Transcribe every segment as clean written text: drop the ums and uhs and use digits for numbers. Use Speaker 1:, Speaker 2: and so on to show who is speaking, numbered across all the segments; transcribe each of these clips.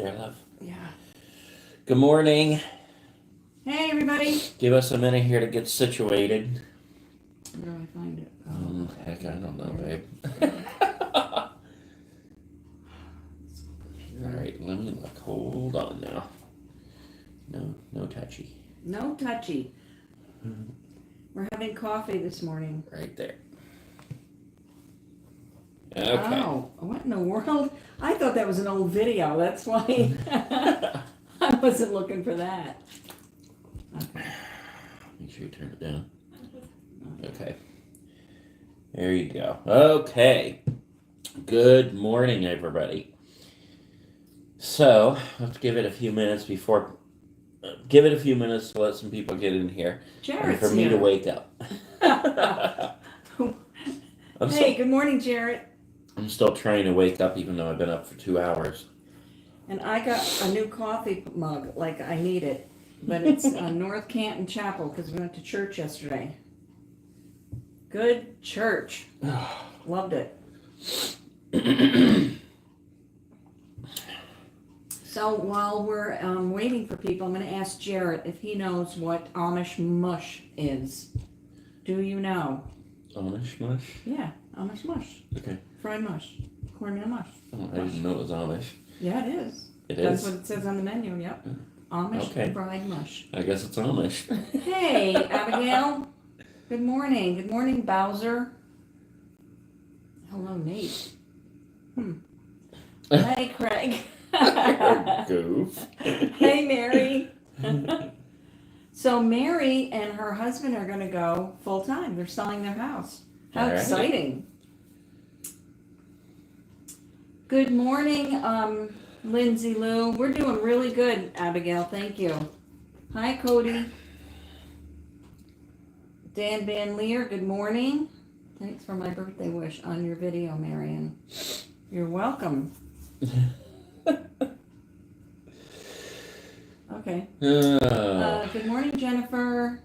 Speaker 1: there, love.
Speaker 2: Yeah.
Speaker 1: Good morning.
Speaker 2: Hey, everybody.
Speaker 1: Give us a minute here to get situated.
Speaker 2: Where do I find it?
Speaker 1: Heck, I don't know, babe. Alright, let me look. Hold on now. No touchy.
Speaker 2: No touchy. We're having coffee this morning.
Speaker 1: Right there. Okay.
Speaker 2: Oh, what in the world? I thought that was an old video. That's why I wasn't looking for that. Okay.
Speaker 1: Make sure you turn it down. Okay. There you go. Okay. Good morning, everybody. So, let's give it a few minutes before... give it a few minutes to let some people get in here.
Speaker 2: Jarrett's
Speaker 1: and for me to wake up.
Speaker 2: Hey, good morning, Jarrett.
Speaker 1: I'm still trying to wake up even though I've been up for 2 hours.
Speaker 2: And I got a new coffee mug, like I need it. But it's North Canton Chapel because we went to church yesterday. Good church. Loved it. So while we're waiting for people, I'm going to ask Jarrett if he knows what Amish mush is. Do you know?
Speaker 1: Amish mush?
Speaker 2: Yeah, Amish mush.
Speaker 1: Okay.
Speaker 2: Fried mush. Cornmeal mush.
Speaker 1: Oh, I didn't know it was Amish.
Speaker 2: Yeah, it is.
Speaker 1: It
Speaker 2: That's
Speaker 1: is?
Speaker 2: what it says on the menu, yep. Amish fried mush.
Speaker 1: I guess it's Amish.
Speaker 2: Hey, Abigail. Good morning. Good morning, Bowser. Hello, Nate. Hey, Craig.
Speaker 1: Goof.
Speaker 2: Hey, Mary. So Mary and her husband are going to go full time. They're selling their house. How exciting. Good morning, Lindsay Lou. We're doing really good, Abigail. Thank you. Hi, Cody. Dan Van Leer, good morning. Thanks for my birthday wish on your video, Marion. You're welcome. Okay. Good morning, Jennifer.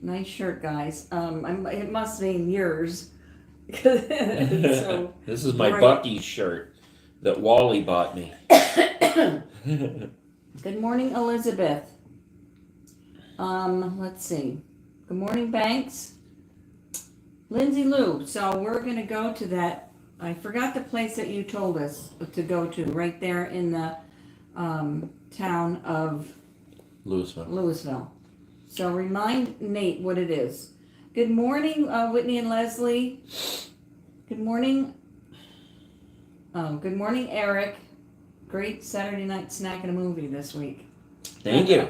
Speaker 2: Nice shirt, guys. It must be yours. So
Speaker 1: this is my Bucky shirt that Wally bought me.
Speaker 2: Good morning, Elizabeth. Let's see. Good morning, Banks. Lindsay Lou. So we're going to go to that. I forgot the place that you told us to go to, right there in the town of Louisville. So remind Nate what it is. Good morning, Whitney and Leslie. Good morning. Good morning, Eric. Great Saturday night snack and a movie this week.
Speaker 1: Thank you.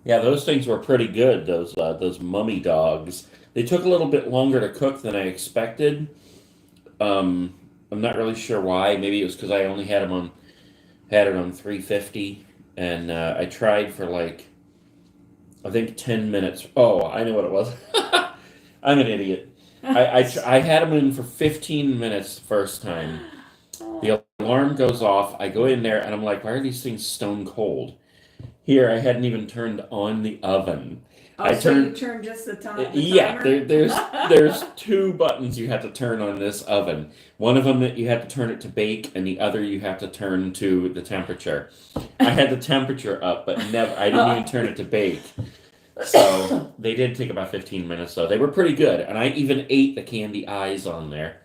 Speaker 1: Yeah, those things were pretty good. Those mummy dogs. They took a little bit longer to cook than I expected. I'm not really sure why. Maybe it was because I only had it on 350, and I tried for like, I think 10 minutes. Oh, I know what it was. I'm an idiot. I had them in for 15 minutes the first time. The alarm goes off. I go in there, and I'm like, why are these things stone cold? Here, I hadn't even turned on the oven.
Speaker 2: You turned just the timer?
Speaker 1: Yeah, there's 2 buttons you have to turn on this oven. One of them that you have to turn it to bake, and the other you have to turn to the temperature. I had the temperature up, but I didn't even turn it to bake. So they did take about 15 minutes, though. They were pretty good, and I even ate the candy eyes on there.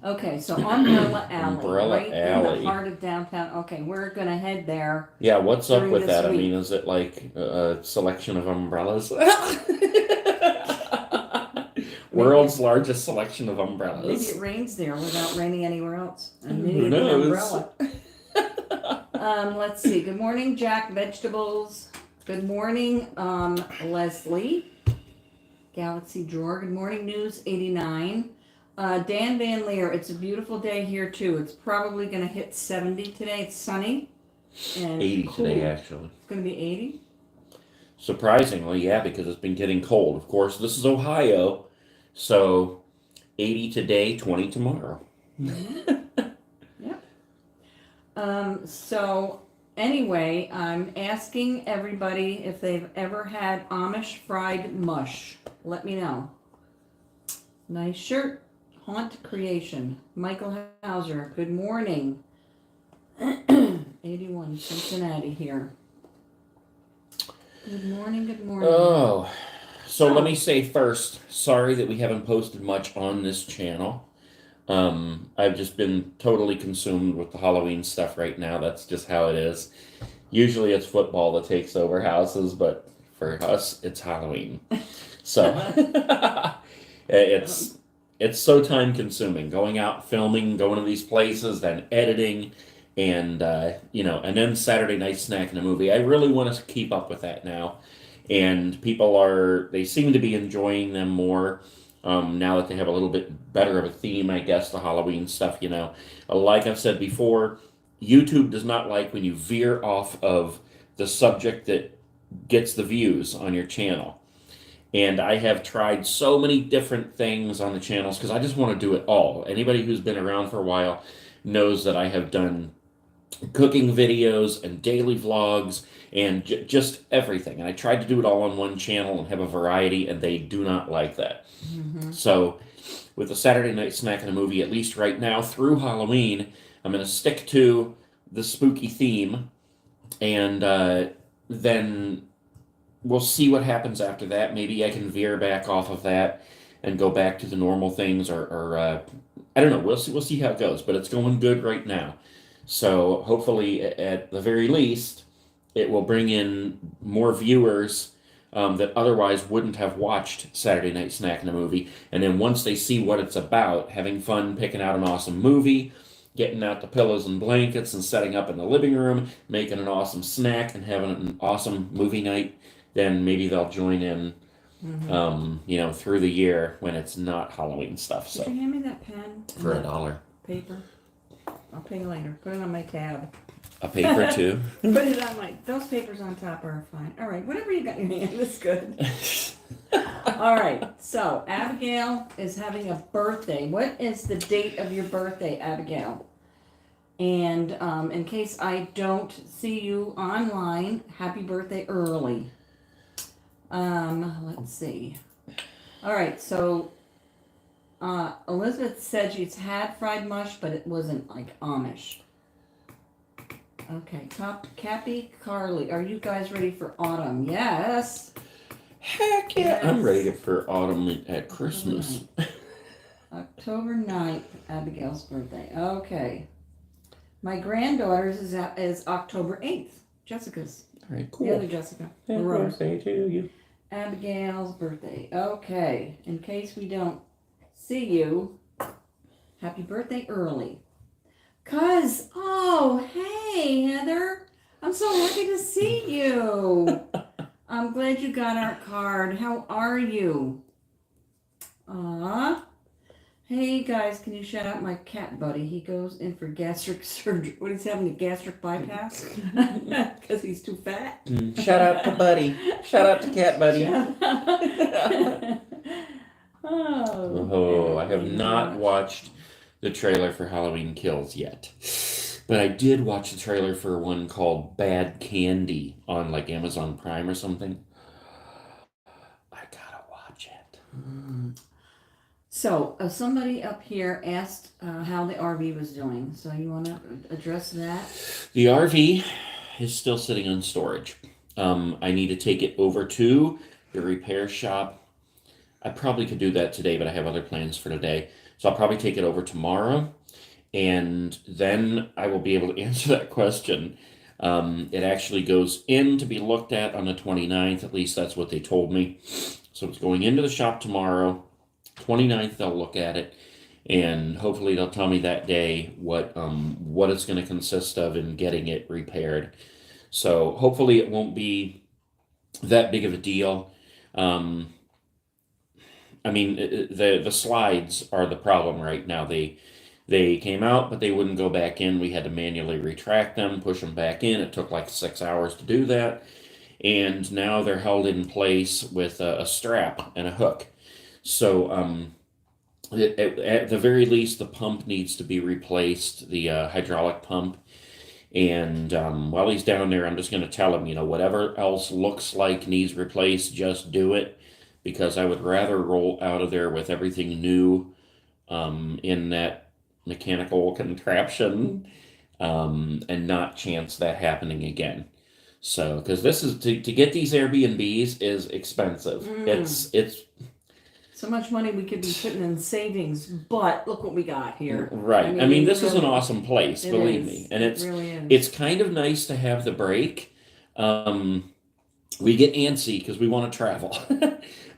Speaker 2: Okay, so Umbrella Alley, in
Speaker 1: Alley.
Speaker 2: the heart of downtown. Okay, we're going to head there.
Speaker 1: Yeah, what's up with that?
Speaker 2: Week.
Speaker 1: I mean, is it like a selection of umbrellas? World's largest selection of umbrellas.
Speaker 2: Maybe it rains there without raining anywhere else. I need an umbrella. Let's see. Good morning, Jack Vegetables. Good morning, Leslie. Galaxy Drawer. Good morning, News 89. Dan Van Leer, it's a beautiful day here too. It's probably going to hit 70 today. It's sunny. And
Speaker 1: 80
Speaker 2: cool.
Speaker 1: today, actually.
Speaker 2: It's going to be 80?
Speaker 1: Surprisingly, yeah, because it's been getting cold. Of course, this is Ohio, so 80 today, 20 tomorrow.
Speaker 2: Mm-hmm. Yep. So anyway, I'm asking everybody if they've ever had Amish fried mush. Let me know. Nice shirt. Haunt Creation. Michael Hauser, good morning. 81 Cincinnati here. Good morning, good morning.
Speaker 1: Oh, so let me say first, sorry that we haven't posted much on this channel. I've just been totally consumed with the Halloween stuff right now. That's just how it is. Usually it's football that takes over houses, but for us, it's Halloween. So it's so time consuming. Going out, filming, going to these places, then editing, and and then Saturday night snacking a movie. I really want to keep up with that now, and they seem to be enjoying them more. Now that they have a little bit better of a theme, I guess, the Halloween stuff, Like I've said before, YouTube does not like when you veer off of the subject that gets the views on your channel. And I have tried so many different things on the channels because I just want to do it all. Anybody who's been around for a while knows that I have done cooking videos and daily vlogs and just everything. And I tried to do it all on one channel and have a variety, and they do not like that. Mm-hmm. So with the Saturday night snack and a movie, at least right now through Halloween, I'm going to stick to the spooky theme, and then we'll see what happens after that. Maybe I can veer back off of that and go back to the normal things, or I don't know. We'll see how it goes, but it's going good right now. So hopefully, at the very least, it will bring in more viewers that otherwise wouldn't have watched Saturday Night Snack and a Movie. And then once they see what it's about, having fun picking out an awesome movie, getting out the pillows and blankets and setting up in the living room, making an awesome snack and having an awesome movie night, then maybe they'll join in, through the year when it's not Halloween stuff. So
Speaker 2: Could you hand me that pen?
Speaker 1: For $1.
Speaker 2: Paper? I'll pay you later. Put it on my tab.
Speaker 1: A paper too?
Speaker 2: Put it on those papers on top are fine. All right, whatever you got in your hand is good. All right, so Abigail is having a birthday. What is the date of your birthday, Abigail? And in case I don't see you online, happy birthday early. Let's see. All right, so Elizabeth said she's had fried mush, but it wasn't like Amish. Okay, Cappy, Carly, are you guys ready for autumn? Yes.
Speaker 1: Heck yeah. Yes. I'm ready for autumn at Christmas.
Speaker 2: October 9th, Abigail's birthday. Okay. My granddaughter's is October 8th. Jessica's.
Speaker 1: All right, cool.
Speaker 2: The other Jessica.
Speaker 1: Happy birthday to you.
Speaker 2: Abigail's birthday. Okay. In case we don't see you, happy birthday early. Hey, Heather. I'm so happy to see you. I'm glad you got our card. How are you? Hey, guys, can you shout out my cat buddy? He goes in for gastric surgery. What, he's having a gastric bypass? Because he's too fat?
Speaker 1: Shout out to Buddy. Shout out to Cat Buddy. I have not watched the trailer for Halloween Kills yet. But I did watch the trailer for one called Bad Candy on like Amazon Prime or something. I gotta watch it.
Speaker 2: So, somebody up here asked how the RV was doing. So you want to address that?
Speaker 1: The RV is still sitting in storage. I need to take it over to the repair shop. I probably could do that today, but I have other plans for today. So I'll probably take it over tomorrow. And then I will be able to answer that question. It actually goes in to be looked at on the 29th. At least that's what they told me. So it's going into the shop tomorrow. 29th, they'll look at it. And hopefully they'll tell me that day what it's going to consist of in getting it repaired. So hopefully it won't be that big of a deal. The slides are the problem right now. They came out, but they wouldn't go back in. We had to manually retract them, push them back in. It took like 6 hours to do that. And now they're held in place with a strap and a hook. So at the very least, the pump needs to be replaced, the hydraulic pump. And while he's down there, I'm just going to tell him, whatever else looks like needs replaced, just do it. Because I would rather roll out of there with everything new in that mechanical contraption, and not chance that happening again. So, because this is to get these Airbnbs is expensive. It's
Speaker 2: so much money we could be putting in savings, but look what we got here.
Speaker 1: right. I mean, this is an awesome place, believe me, and
Speaker 2: it really is.
Speaker 1: it's kind of nice to have the break. We get antsy because we want to travel,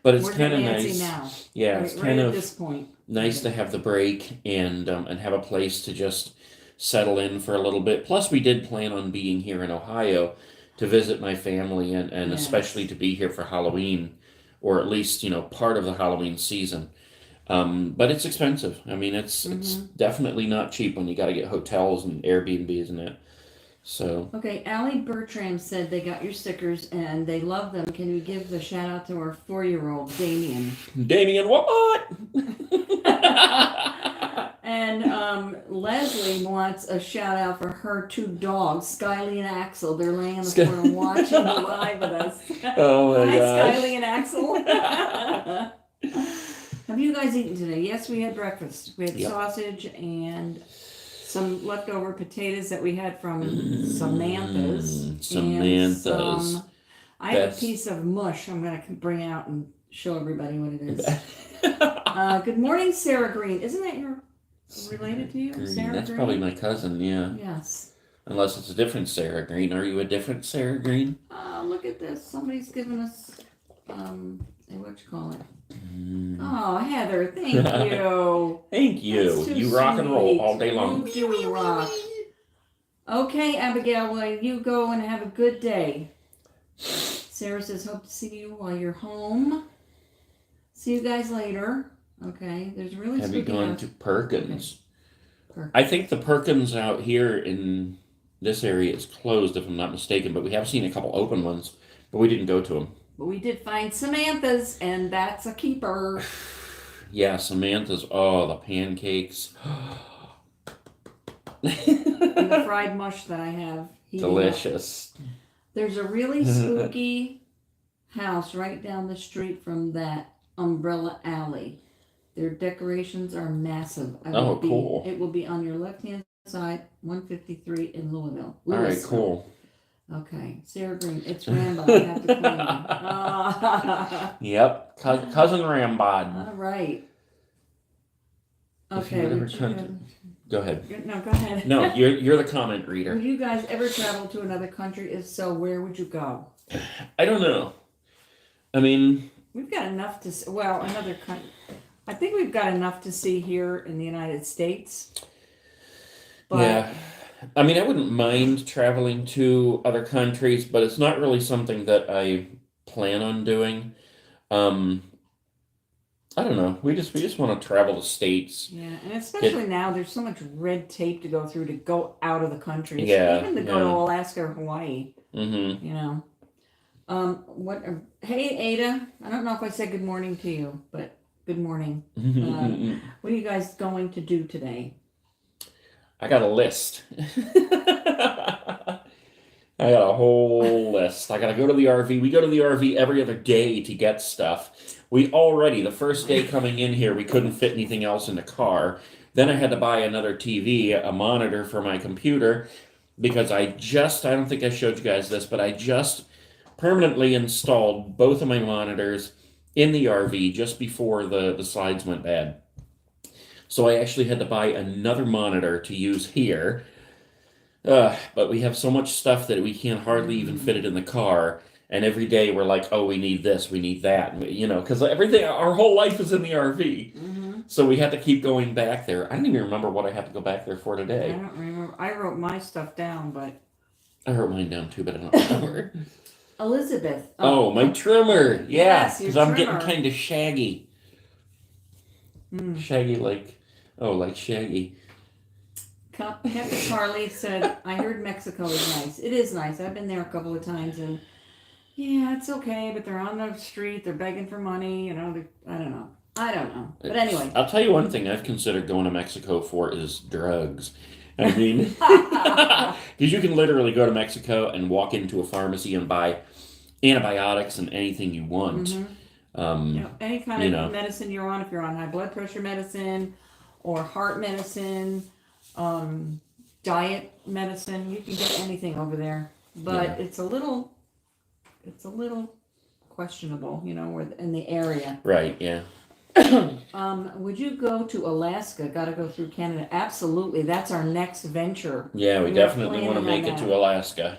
Speaker 1: but it's kind of nice.
Speaker 2: Now.
Speaker 1: Yeah, it's kind
Speaker 2: at
Speaker 1: of
Speaker 2: this point.
Speaker 1: Nice to have the break and have a place to just settle in for a little bit. Plus, we did plan on being here in Ohio to visit my family and
Speaker 2: Yes.
Speaker 1: especially to be here for Halloween, or at least part of the Halloween season. But it's expensive. I mean, it's definitely not cheap when you got to get hotels and Airbnbs and that. So
Speaker 2: Okay, Allie Bertram said they got your stickers and they love them. Can you give the shout out to our 4-year-old Damien?
Speaker 1: Damien, what?
Speaker 2: And Leslie wants a shout out for her 2 dogs, Skyly and Axel. They're laying on the floor and watching the live with us.
Speaker 1: Oh my
Speaker 2: Hi,
Speaker 1: gosh.
Speaker 2: Skyly and Axel. Have you guys eaten today? Yes, we had breakfast. We had sausage and some leftover potatoes that we had from Samantha's.
Speaker 1: Samantha's.
Speaker 2: I have a piece of mush I'm going to bring out and show everybody what it is. Good morning, Sarah Green. Isn't that related to you?
Speaker 1: Green.
Speaker 2: Sarah
Speaker 1: That's
Speaker 2: Green?
Speaker 1: probably my cousin, yeah.
Speaker 2: Yes.
Speaker 1: Unless it's a different Sarah Green. Are you a different Sarah Green?
Speaker 2: Look at this. Somebody's given us, what you call it? Oh, Heather, thank you.
Speaker 1: Thank you. You rock and roll all day long.
Speaker 2: You do rock. Okay, Abigail, well, you go and have a good day. Sarah says, hope to see you while you're home. See you guys later. Okay, there's really
Speaker 1: Have you gone to Perkins?
Speaker 2: Okay.
Speaker 1: I think the Perkins out here in this area is closed, if I'm not mistaken, but we have seen a couple open ones, but we didn't go to them.
Speaker 2: But we did find Samantha's, and that's a keeper.
Speaker 1: Yeah, Samantha's. Oh, the pancakes.
Speaker 2: And the fried mush that I have.
Speaker 1: Delicious.
Speaker 2: There's a really spooky house right down the street from that umbrella alley. Their decorations are massive.
Speaker 1: Cool.
Speaker 2: It will be on your left-hand side, 153 in Louisville.
Speaker 1: All right, cool.
Speaker 2: Okay, Sarah Green, it's Rambo. I have to claim it.
Speaker 1: Yep, cousin Rambod.
Speaker 2: All right.
Speaker 1: Okay. Go ahead.
Speaker 2: No, go ahead.
Speaker 1: No, you're the comment reader.
Speaker 2: Would you guys ever travel to another country? If so, where would you go?
Speaker 1: I don't know. I mean,
Speaker 2: we've got enough to. Well, another country. I think we've got enough to see here in the United States. But
Speaker 1: yeah. I mean, I wouldn't mind traveling to other countries, but it's not really something that I plan on doing. I don't know. We just want to travel the states.
Speaker 2: Yeah, and especially now, there's so much red tape to go through to go out of the country.
Speaker 1: Yeah,
Speaker 2: even to go to Alaska or Hawaii.
Speaker 1: Mm-hmm.
Speaker 2: You know. Hey, Ada. I don't know if I said good morning to you, but good morning. What are you guys going to do today?
Speaker 1: I got a list. I got a whole list. I got to go to the RV. We go to the RV every other day to get stuff. The first day coming in here, we couldn't fit anything else in the car. Then I had to buy another TV, a monitor for my computer, because I don't think I showed you guys this, but I just permanently installed both of my monitors in the RV just before the slides went bad. So I actually had to buy another monitor to use here. But we have so much stuff that we can't hardly even fit it in the car. And every day we're like, oh, we need this, we need that. Because our whole life is in the RV. Mm-hmm. So we had to keep going back there. I don't even remember what I had to go back there for today.
Speaker 2: I don't remember. I wrote my stuff down, but...
Speaker 1: I wrote mine down too, but I don't remember.
Speaker 2: Elizabeth.
Speaker 1: Oh, my trimmer. Yeah, because I'm getting kind of shaggy. Shaggy like Shaggy.
Speaker 2: Captain Carly said, I heard Mexico is nice. It is nice. I've been there a couple of times, and yeah, it's okay, but they're on the street, they're begging for money, I don't know. But anyway.
Speaker 1: I'll tell you one thing I've considered going to Mexico for is drugs. I mean, because you can literally go to Mexico and walk into a pharmacy and buy antibiotics and anything you want.
Speaker 2: Mm-hmm. Any kind of medicine you're on, if you're on high blood pressure medicine, or heart medicine, diet medicine. You can get anything over there, but it's a little questionable, or in the area.
Speaker 1: Right, yeah.
Speaker 2: Would you go to Alaska? Got to go through Canada. Absolutely. That's our next venture.
Speaker 1: Yeah, we definitely want to make it to Alaska.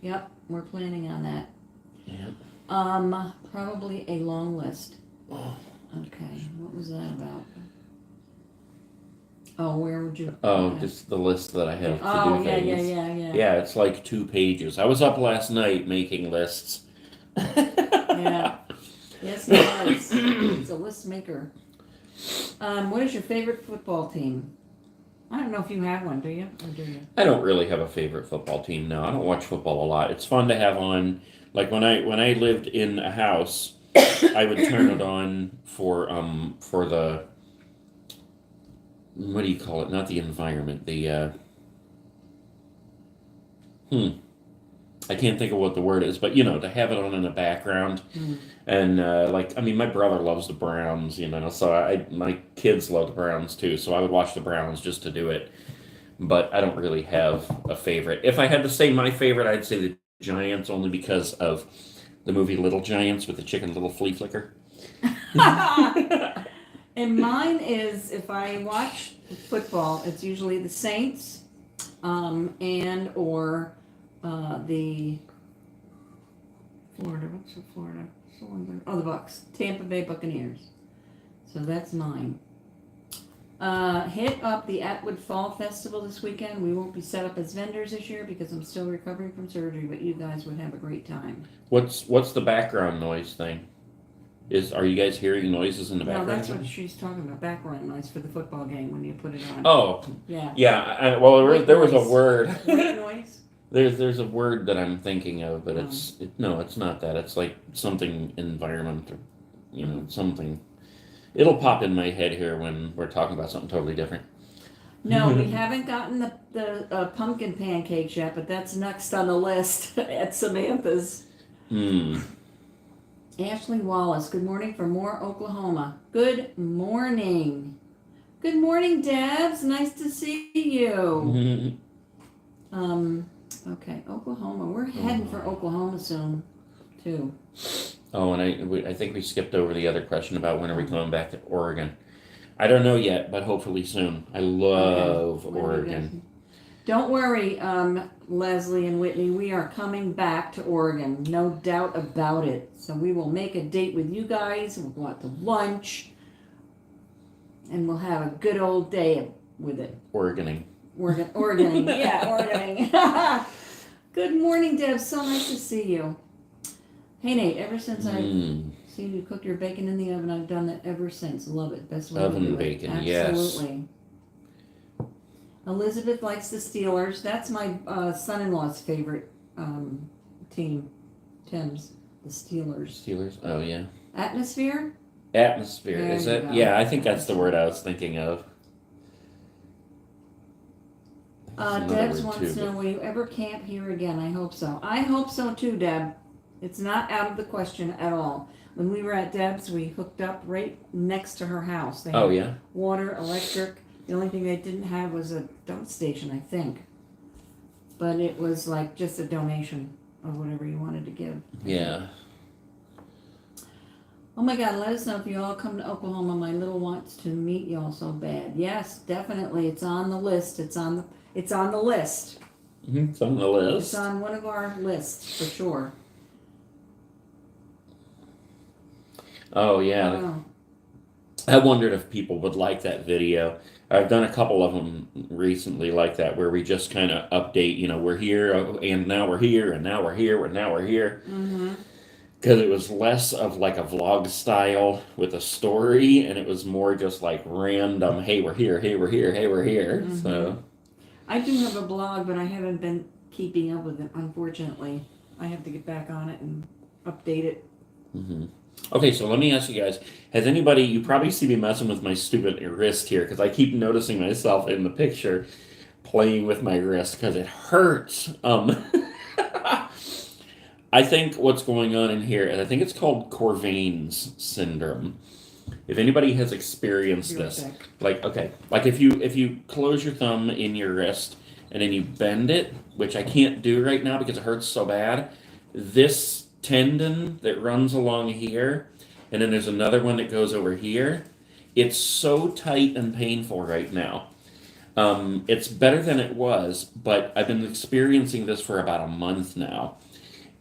Speaker 2: Yep, we're planning on that.
Speaker 1: Yeah.
Speaker 2: Probably a long list. Okay, what was that about? Oh, where would you?
Speaker 1: Oh, just the list that I have to do things.
Speaker 2: Yeah.
Speaker 1: Yeah, it's like 2 pages. I was up last night making lists.
Speaker 2: Yeah. Yes, he was. He's a list maker. What is your favorite football team? I don't know if you have one, do you? Or do you?
Speaker 1: I don't really have a favorite football team. No, I don't watch football a lot. It's fun to have on. Like when I lived in a house, I would turn it on for the, what do you call it? Not the environment. The I can't think of what the word is, but to have it on in the background. And my brother loves the Browns, so my kids love the Browns too, so I would watch the Browns just to do it. But I don't really have a favorite. If I had to say my favorite, I'd say the Giants, only because of the movie Little Giants with the Chicken Little Flea Flicker.
Speaker 2: And mine is, if I watch football, it's usually the Saints, and or the Florida. What's the Florida? Oh, the Bucks. Tampa Bay Buccaneers. So that's mine. Hit up the Atwood Fall Festival this weekend. We won't be set up as vendors this year because I'm still recovering from surgery, but you guys would have a great time.
Speaker 1: What's the background noise thing? Are you guys hearing noises in the background?
Speaker 2: No, that's what she's talking about. Background noise for the football game when you put it on.
Speaker 1: Oh.
Speaker 2: Yeah.
Speaker 1: Yeah. There was a word.
Speaker 2: White noise.
Speaker 1: There's a word that I'm thinking of, but it's not that. It's like something environment, or something. It'll pop in my head here when we're talking about something totally different.
Speaker 2: No, we haven't gotten the pumpkin pancakes yet, but that's next on the list at Samantha's. Ashley Wallace, good morning from Moore, Oklahoma. Good morning. Good morning, Debs. Nice to see you. Okay, Oklahoma. We're heading for Oklahoma soon, too.
Speaker 1: Oh, and I think we skipped over the other question about when are we going back to Oregon. I don't know yet, but hopefully soon. I love Oregon.
Speaker 2: Don't worry, Leslie and Whitney. We are coming back to Oregon. No doubt about it. So we will make a date with you guys. We'll go out to lunch. And we'll have a good old day with it.
Speaker 1: Oregoning.
Speaker 2: Yeah, Oregoning. Good morning, Deb. So nice to see you. Hey, Nate, ever since I've seen you cook your bacon in the oven, I've done that ever since. Love it. Best way to do it.
Speaker 1: Oven bacon, yes.
Speaker 2: Absolutely. Elizabeth likes the Steelers. That's my son-in-law's favorite team. Tim's. The Steelers.
Speaker 1: Steelers? Oh, yeah.
Speaker 2: Atmosphere?
Speaker 1: Atmosphere,
Speaker 2: there
Speaker 1: is it?
Speaker 2: Go.
Speaker 1: Yeah, I think that's the word I was thinking of.
Speaker 2: Debs wants to know, will you ever camp here again? I hope so. I hope so too, Deb. It's not out of the question at all. When we were at Deb's, we hooked up right next to her house. They had water, electric. The only thing they didn't have was a dump station, I think. But it was like just a donation or whatever you wanted to give.
Speaker 1: Yeah.
Speaker 2: Oh my God, let us know if you all come to Oklahoma. My little wants to meet y'all so bad. Yes, definitely. It's on the list. It's on the list.
Speaker 1: It's on the list.
Speaker 2: It's on one of our lists for sure.
Speaker 1: Oh, yeah. I wondered if people would like that video. I've done a couple of them recently like that, where we just kind of update, we're here, and now we're here, and now we're here, and now we're here. Because it was less of like a vlog style with a story, and it was more just like random, hey, we're here, hey, we're here, hey, we're here. So
Speaker 2: I do have a blog, but I haven't been keeping up with it, unfortunately. I have to get back on it and update it.
Speaker 1: Okay, so let me ask you guys, has anybody, you probably see me messing with my stupid wrist here, because I keep noticing myself in the picture playing with my wrist, because it hurts. I think what's going on in here, and I think it's called Corvain's syndrome. If anybody has experienced
Speaker 2: You're
Speaker 1: this,
Speaker 2: sick.
Speaker 1: like if you close your thumb in your wrist and then you bend it, which I can't do right now because it hurts so bad, this tendon that runs along here, and then there's another one that goes over here, it's so tight and painful right now. It's better than it was, but I've been experiencing this for about a month now.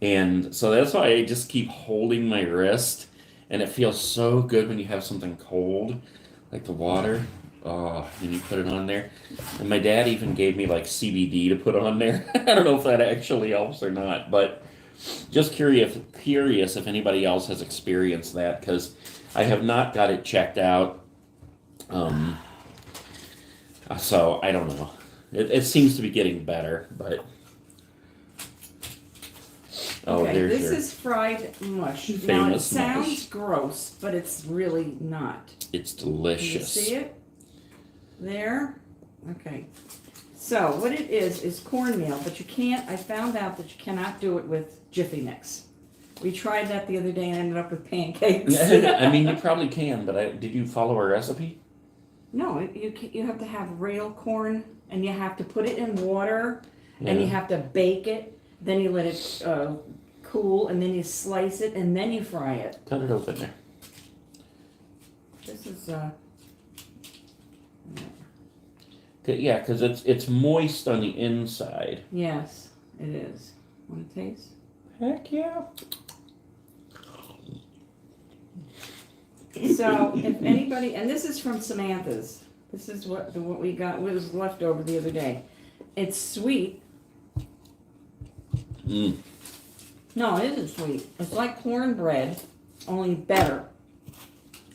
Speaker 1: And so that's why I just keep holding my wrist, and it feels so good when you have something cold, like the water. Oh, and you put it on there. And my dad even gave me like CBD to put on there. I don't know if that actually helps or not, but just curious if anybody else has experienced that, because I have not got it checked out. So I don't know. It seems to be getting better, but. Oh,
Speaker 2: Okay,
Speaker 1: there's
Speaker 2: this
Speaker 1: your
Speaker 2: is fried mush. Now it
Speaker 1: famous
Speaker 2: sounds
Speaker 1: mush.
Speaker 2: gross, but it's really not.
Speaker 1: It's
Speaker 2: Can you
Speaker 1: delicious.
Speaker 2: see it? There? Okay. So what it is cornmeal, but you can't, I found out that you cannot do it with Jiffy Mix. We tried that the other day and ended up with pancakes.
Speaker 1: I mean, you probably can, but did you follow a recipe?
Speaker 2: No, you have to have real corn, and you have to put it in water, and you
Speaker 1: Yeah.
Speaker 2: have to bake it. Then you let it cool, and then you slice it, and then you fry it.
Speaker 1: Cut it open there.
Speaker 2: This is
Speaker 1: Yeah, because it's moist on the inside.
Speaker 2: yes, it is. Want to taste?
Speaker 1: Heck yeah.
Speaker 2: So if anybody, and this is from Samantha's. This is what we got. What was left over the other day. It's sweet.
Speaker 1: Mm.
Speaker 2: No, it isn't sweet. It's like cornbread, only better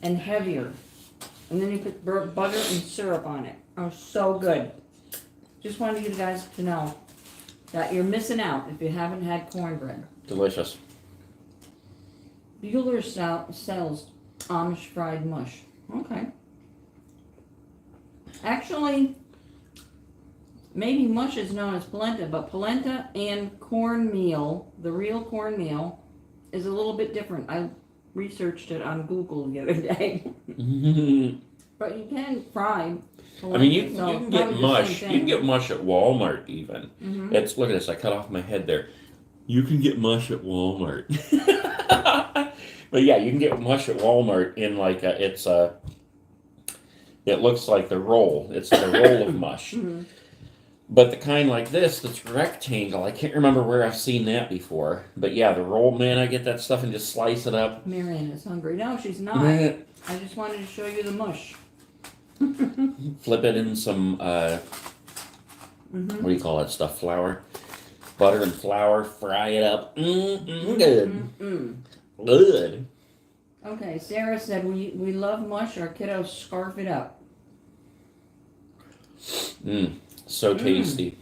Speaker 2: and heavier. And then you put butter and syrup on it. Oh, so good. Just wanted you guys to know that you're missing out if you haven't had cornbread.
Speaker 1: Delicious.
Speaker 2: Bueller sells Amish fried mush. Okay. Actually, maybe mush is known as polenta, but polenta and cornmeal, the real cornmeal, is a little bit different. I researched it on Google the other day. But you can fry polenta.
Speaker 1: I mean, you
Speaker 2: so
Speaker 1: can get
Speaker 2: probably the
Speaker 1: mush.
Speaker 2: same
Speaker 1: You can
Speaker 2: thing.
Speaker 1: get mush at Walmart even.
Speaker 2: Mhm.
Speaker 1: It's look at this. I cut off my head there. You can get mush at Walmart. But yeah, you can get mush at Walmart in like it looks like the roll. It's like a roll of mush.
Speaker 2: Mhm.
Speaker 1: But the kind like this, that's rectangle, I can't remember where I've seen that before. But yeah, the roll, man, I get that stuff and just slice it up.
Speaker 2: Marion is hungry. No, she's not. I just wanted to show you the mush.
Speaker 1: Flip it in some, what
Speaker 2: Mhm.
Speaker 1: do you call that stuff, flour? Butter and flour, fry it up. Good.
Speaker 2: Mm.
Speaker 1: Good.
Speaker 2: Okay, Sarah said we love mush. Our kiddos scarf it up.
Speaker 1: So tasty.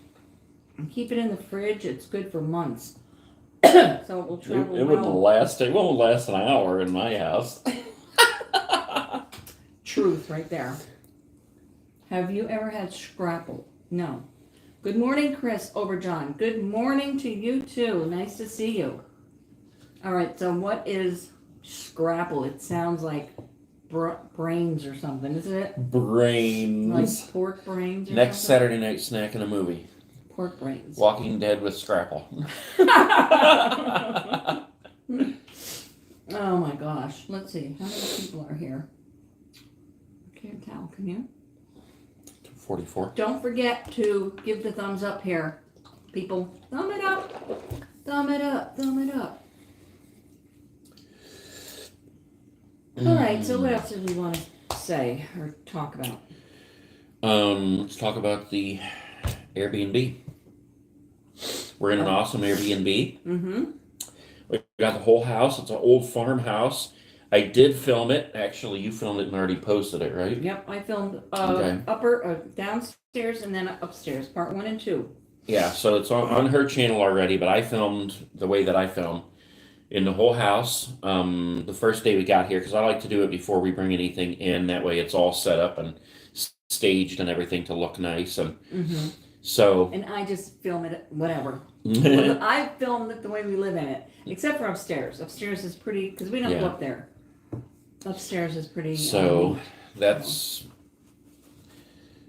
Speaker 2: And keep it in the fridge. It's good for months. So it will travel
Speaker 1: It wouldn't
Speaker 2: well.
Speaker 1: last. It won't last an hour in my house.
Speaker 2: Truth right there. Have you ever had scrapple? No. Good morning, Chris Overjohn. Good morning to you too. Nice to see you. All right, so what is scrapple? It sounds like brains or something, isn't it?
Speaker 1: Brains.
Speaker 2: Like pork brains or
Speaker 1: Next
Speaker 2: something?
Speaker 1: Saturday night snack in a movie.
Speaker 2: Pork brains.
Speaker 1: Walking Dead with Scrapple.
Speaker 2: Oh my gosh. Let's see. How many people are here? I can't tell. Can you?
Speaker 1: 44.
Speaker 2: Don't forget to give the thumbs up here. People, thumb it up. Thumb it up. Thumb it up. All right. So what else did we want to say or talk about?
Speaker 1: Let's talk about the Airbnb. We're in an awesome Airbnb.
Speaker 2: Mm-hmm.
Speaker 1: We got the whole house. It's an old farmhouse. I did film it. Actually, you filmed it and already posted it, right?
Speaker 2: Yep. I filmed
Speaker 1: Okay.
Speaker 2: downstairs and then upstairs, part 1 and 2.
Speaker 1: Yeah, so it's on her channel already, but I filmed the way that I film in the whole house the first day we got here, because I like to do it before we bring anything in. That way it's all set up and staged and everything to look nice. And
Speaker 2: Mm-hmm.
Speaker 1: so...
Speaker 2: And I just film it whatever. I filmed it the way we live in it, except for upstairs. Upstairs is pretty, because we don't
Speaker 1: Yeah.
Speaker 2: go up there. Upstairs is pretty.
Speaker 1: So that's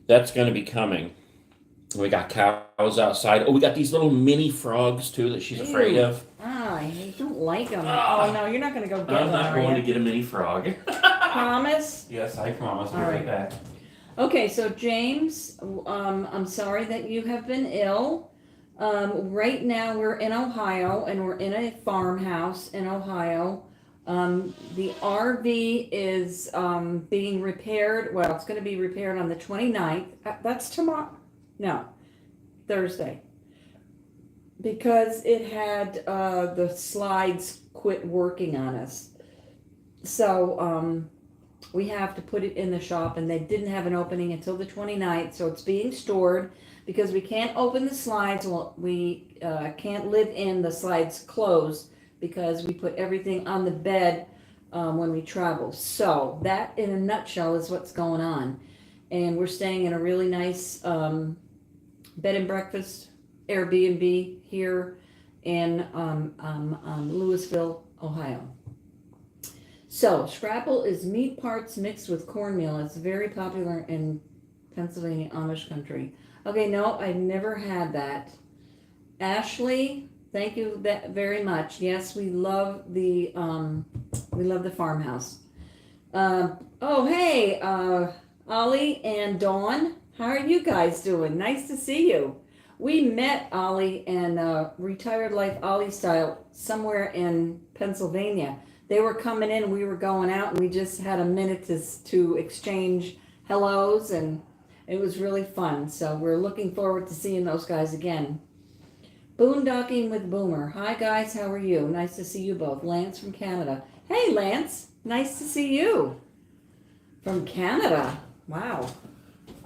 Speaker 1: going to be coming. We got cows outside. Oh, we got these little mini frogs too that she's afraid of.
Speaker 2: I don't like them. Oh no, you're not going to go get one.
Speaker 1: I'm not going to get a mini frog.
Speaker 2: Promise?
Speaker 1: Yes, I promise. Be
Speaker 2: All
Speaker 1: right back.
Speaker 2: Okay, so James, I'm sorry that you have been ill. Right now we're in Ohio and we're in a farmhouse in Ohio. The RV is being repaired. Well, it's going to be repaired on the 29th. That's tomorrow. No, Thursday. Because it had the slides quit working on us. So we have to put it in the shop, and they didn't have an opening until the 29th, so it's being stored because we can't open the slides. Well, we can't live in the slides closed because we put everything on the bed when we travel. So that, in a nutshell, is what's going on. And we're staying in a really nice bed and breakfast Airbnb here in Louisville, Ohio. So, scrapple is meat parts mixed with cornmeal. It's very popular in Pennsylvania Amish country. Okay, no, I've never had that. Ashley, thank you very much. Yes, we love the farmhouse. Oh, hey, Ollie and Dawn, how are you guys doing? Nice to see you. We met Ollie and Retired Life Ollie Style somewhere in Pennsylvania. They were coming in, we were going out, and we just had a minute to exchange hellos, and it was really fun. So we're looking forward to seeing those guys again. Boondocking with Boomer. Hi guys, how are you? Nice to see you both. Lance from Canada. Hey Lance, nice to see you. From Canada. Wow.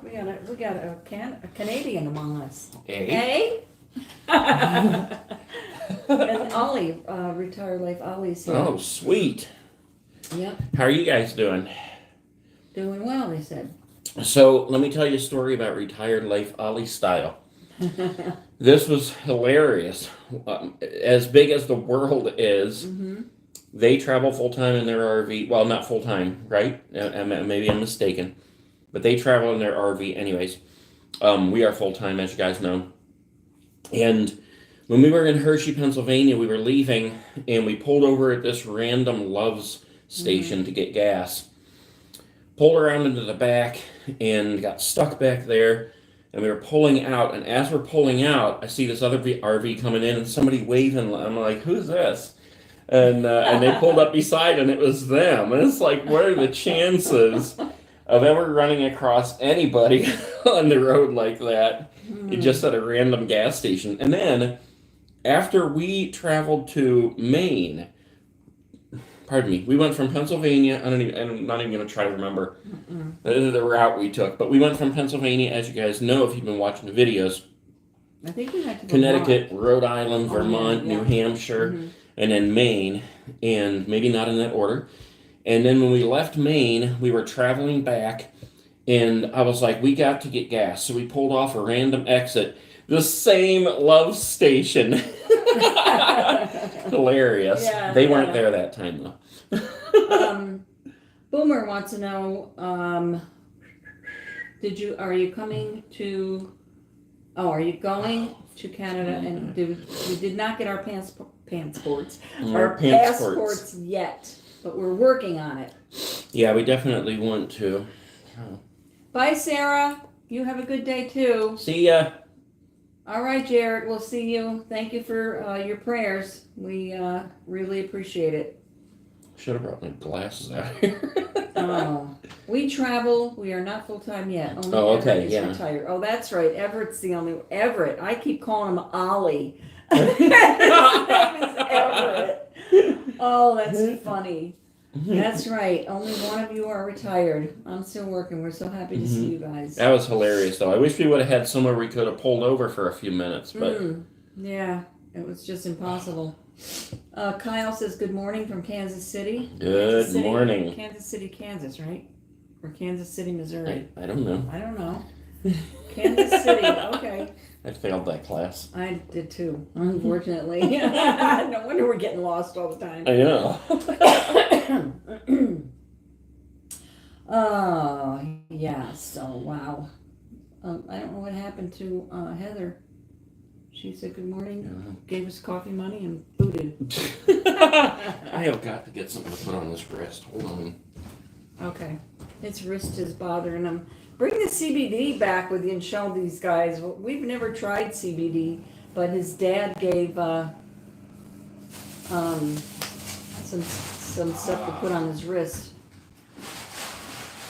Speaker 2: We got a Canadian among us. Hey? And Ollie, Retired Life Ollie's here.
Speaker 1: Oh, sweet.
Speaker 2: Yep.
Speaker 1: How are you guys doing?
Speaker 2: Doing well, they said.
Speaker 1: So, let me tell you a story about Retired Life Ollie Style. This was hilarious. As big as the world is, they travel full-time in their RV. Well, not full-time, right? Maybe I'm mistaken. But they travel in their RV anyways. We are full-time, as you guys know. And when we were in Hershey, Pennsylvania, we were leaving, and we pulled over at this random Love's station to get gas. Pulled around into the back and got stuck back there, and we were pulling out. And as we're pulling out, I see this other RV coming in, and somebody waving. I'm like, "Who's this?" And they pulled up beside, and it was them. And it's like, what are the chances of ever running across anybody on the road like that? Just at a random gas station. And then, after we traveled to Maine, we went from Pennsylvania, I'm not even going to try to remember the route we took, but we went from Pennsylvania, as you guys know if you've been watching the videos,
Speaker 2: I think we had to
Speaker 1: Connecticut, Rhode Island, Vermont,
Speaker 2: yeah.
Speaker 1: New Hampshire, and then Maine, and maybe not in that order. And then when we left Maine, we were traveling back, and I was like, we got to get gas. So we pulled off a random exit. The same Love station. Hilarious.
Speaker 2: Yeah,
Speaker 1: they weren't there that time, though.
Speaker 2: Boomer wants to know, are you going to Canada? And we did not get our passports yet, but we're working on it.
Speaker 1: Yeah, we definitely want to. Oh.
Speaker 2: Bye, Sarah. You have a good day, too.
Speaker 1: See ya.
Speaker 2: All right, Jared. We'll see you. Thank you for your prayers. We really appreciate it.
Speaker 1: Should have brought my glasses out here.
Speaker 2: Oh, we travel. We are not full-time yet. Only
Speaker 1: okay,
Speaker 2: Everett is retired. Oh, that's right. Everett's the only... Everett. I keep calling him Ollie. His name is Everett. Oh, that's funny. That's right. Only one of you are retired. I'm still working. We're so happy to see you guys.
Speaker 1: That was hilarious, though. I wish we would have had somewhere we could have pulled over for a few minutes, but...
Speaker 2: Yeah, it was just impossible. Kyle says good morning from Kansas City.
Speaker 1: Good morning.
Speaker 2: Kansas City, Kansas, right? Or Kansas City, Missouri.
Speaker 1: I don't know.
Speaker 2: I don't know. Kansas City, okay.
Speaker 1: I failed that class.
Speaker 2: I did too, unfortunately. No wonder we're getting lost all the time.
Speaker 1: I know.
Speaker 2: Oh, yeah, so wow. I don't know what happened to Heather. She said good morning, gave us coffee money, and booted.
Speaker 1: I have got to get something to put on this wrist. Hold on.
Speaker 2: Okay. His wrist is bothering him. Bring the CBD back with you and show these guys. We've never tried CBD, but his dad gave some stuff to put on his wrist.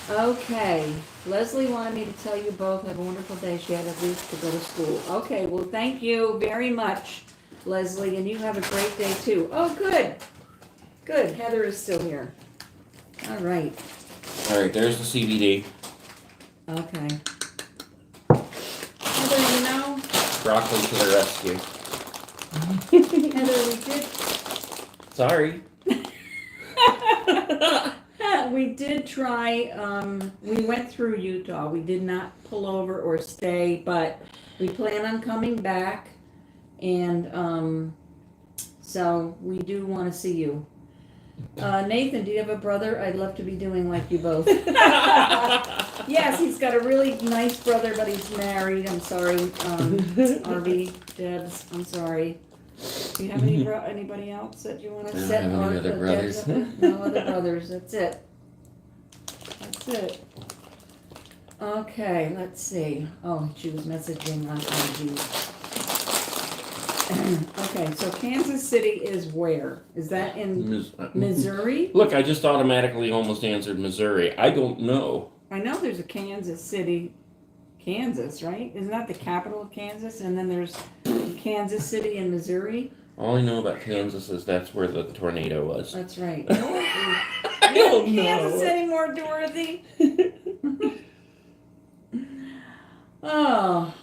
Speaker 2: Okay. Leslie wanted me to tell you both have a wonderful day. She had a week to go to school. Okay, well, thank you very much, Leslie, and you have a great day too. Oh, good. Good. Heather is still here. All right.
Speaker 1: All right, there's the CBD.
Speaker 2: Okay. Heather, you know,
Speaker 1: Broccoli to the rescue.
Speaker 2: Heather, we did.
Speaker 1: Sorry.
Speaker 2: We did try, we went through Utah. We did not pull over or stay, but we plan on coming back. And so we do want to see you. Nathan, do you have a brother? I'd love to be doing like you both. Yes, he's got a really nice brother, but he's married. I'm sorry, RV, Debs, I'm sorry. Do you have anybody else that you want to set?
Speaker 1: I don't have any other brothers.
Speaker 2: No other brothers, that's it. That's it. Okay, let's see. Oh, she was messaging on IG. Okay, so Kansas City is where? Is that in Missouri?
Speaker 1: Look, I just automatically almost answered Missouri. I don't know.
Speaker 2: I know there's a Kansas City, Kansas, right? Isn't that the capital of Kansas? And then there's Kansas City in Missouri?
Speaker 1: All I know about Kansas is that's where the tornado was.
Speaker 2: That's right.
Speaker 1: I don't know.
Speaker 2: Kansas anymore, Dorothy? Oh,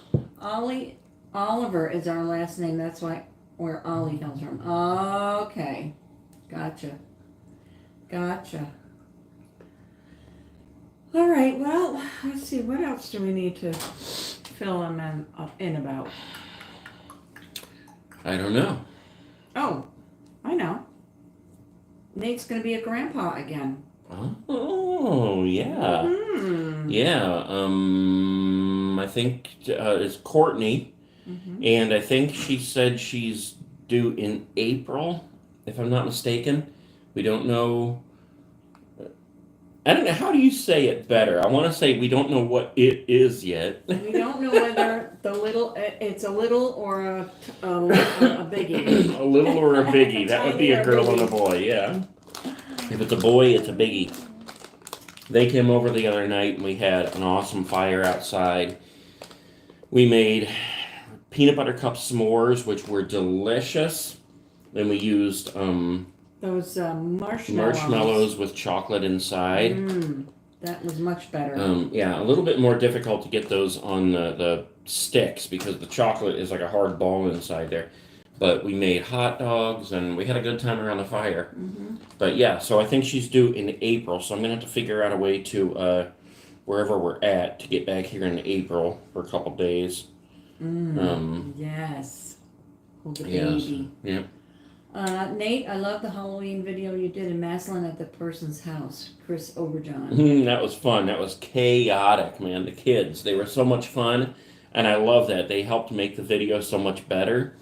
Speaker 2: Oliver is our last name. That's where Ollie comes from. Okay. Gotcha. All right, well, let's see. What else do we need to fill them in about?
Speaker 1: I don't know.
Speaker 2: Oh, I know. Nate's going to be a grandpa again.
Speaker 1: Oh, yeah.
Speaker 2: Mm-hmm.
Speaker 1: Yeah, I think it's Courtney, and I think she said she's due in April, if I'm not mistaken. We don't know. I don't know. How do you say it better? I want to say we don't know what it is yet.
Speaker 2: We don't know whether it's a little or a biggie.
Speaker 1: A little or a biggie. That would be a girl and a boy, yeah. If it's a boy, it's a biggie. They came over the other night and we had an awesome fire outside. We made peanut butter cup s'mores, which were delicious. Then we used
Speaker 2: those
Speaker 1: marshmallows with chocolate inside.
Speaker 2: That was much better.
Speaker 1: Yeah, a little bit more difficult to get those on the sticks because the chocolate is like a hard ball inside there. But we made hot dogs and we had a good time around the fire. But yeah, so I think she's due in April. So I'm going to have to figure out a way to, wherever we're at, to get back here in April for a couple days.
Speaker 2: Yes. Hold the baby.
Speaker 1: Yep.
Speaker 2: Nate, I love the Halloween video you did in Maslin at the person's house, Chris Overjohn.
Speaker 1: That was fun. That was chaotic, man. The kids, they were so much fun. And I love that. They helped make the video so much better.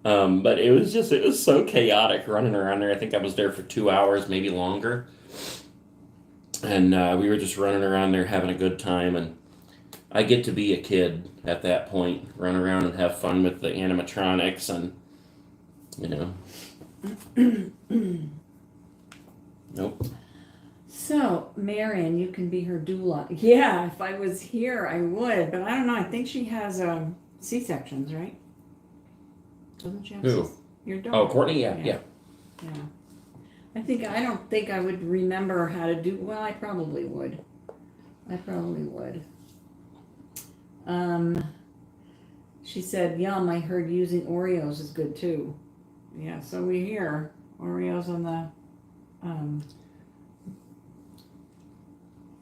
Speaker 1: But it was so chaotic running around there. I think I was there for 2 hours, maybe longer. And we were just running around there having a good time. And I get to be a kid at that point, run around and have fun with the animatronics and, you know. Nope.
Speaker 2: So, Marion, you can be her doula. Yeah, if I was here, I would. But I don't know. I think she has C-sections, right? Doesn't she have
Speaker 1: Who?
Speaker 2: Your daughter.
Speaker 1: Oh, Courtney? Yeah.
Speaker 2: I don't think I would remember how to do. Well, I probably would. She said, "Yum! I heard using Oreos is good too." Yeah, so we hear Oreos on the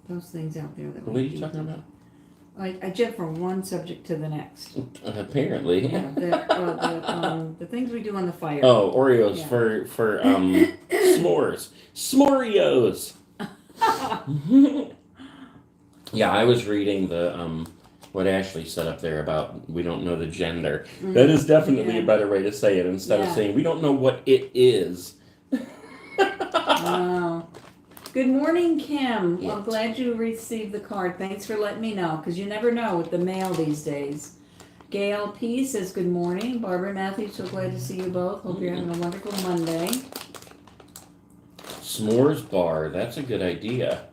Speaker 2: those things out there that.
Speaker 1: What are you talking about?
Speaker 2: I jump from one subject to the next.
Speaker 1: Apparently.
Speaker 2: Yeah, the things we do on the fire.
Speaker 1: Oh, Oreos for s'mores. S'moreos. Yeah, I was reading the what Ashley said up there about we don't know the gender. That is definitely a better way to say it instead of saying we don't know what it is.
Speaker 2: Wow. Good morning, Kim.
Speaker 1: Yeah.
Speaker 2: I'm glad you received the card. Thanks for letting me know, because you never know with the mail these days. Gail P. says good morning. Barbara Matthews, so glad to see you both. Hope you're having a wonderful Monday.
Speaker 1: S'mores bar, that's a good idea.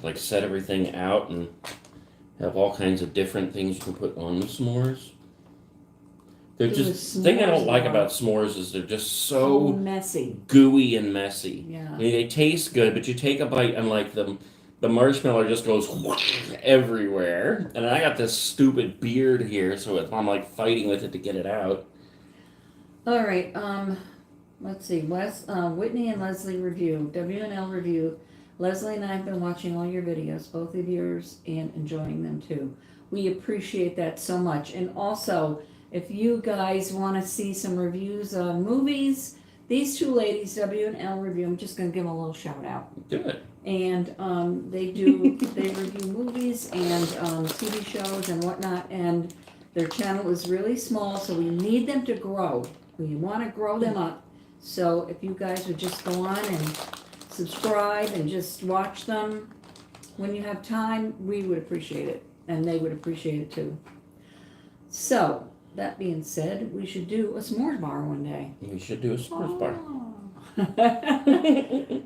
Speaker 1: Like set everything out and have all kinds of different things you can put on the s'mores. They're just the thing I don't like about s'mores is they're just so
Speaker 2: messy,
Speaker 1: gooey and messy.
Speaker 2: Yeah.
Speaker 1: I mean, they taste good, but you take a bite and like the marshmallow just goes everywhere. And I got this stupid beard here, so I'm like fighting with it to get it out.
Speaker 2: All right. Let's see. Whitney and Leslie review. W&L review. Leslie and I have been watching all your videos, both of yours, and enjoying them too. We appreciate that so much. And also, if you guys want to see some reviews on movies, these two ladies, W&L review, I'm just going to give them a little shout out.
Speaker 1: Do it.
Speaker 2: And they review movies and TV shows and whatnot, and their channel is really small, so we need them to grow. We want to grow them up. So if you guys would just go on and subscribe and just watch them when you have time, we would appreciate it, and they would appreciate it too. So, that being said, we should do a s'mores bar one day.
Speaker 1: We should do a s'mores bar.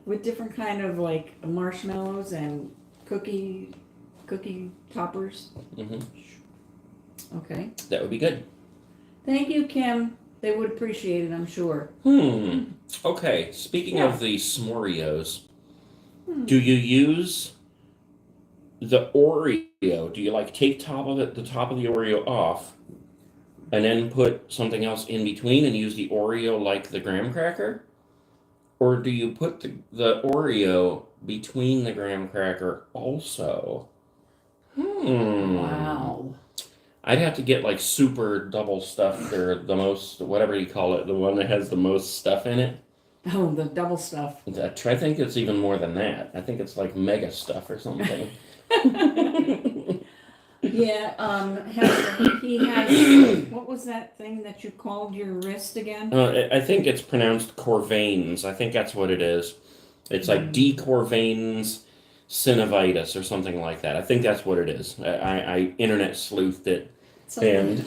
Speaker 2: With different kind of like marshmallows and cookie toppers. Okay.
Speaker 1: That would be good.
Speaker 2: Thank you, Kim. They would appreciate it, I'm sure.
Speaker 1: Okay, speaking of the s'moreos, do you use the Oreo? Do you like take the top of the Oreo off and then put something else in between and use the Oreo like the graham cracker? Or do you put the Oreo between the graham cracker also?
Speaker 2: Wow.
Speaker 1: I'd have to get like super double stuffed or the most, whatever you call it, the one that has the most stuff in it.
Speaker 2: Oh, the double stuff.
Speaker 1: I think it's even more than that. I think it's like mega stuff or something.
Speaker 2: Yeah, he has, what was that thing that you called your wrist again?
Speaker 1: I think it's pronounced Corvain's. I think that's what it is. It's like D. Corvain's synovitis or something like that. I think that's what it is. I internet sleuthed it. Something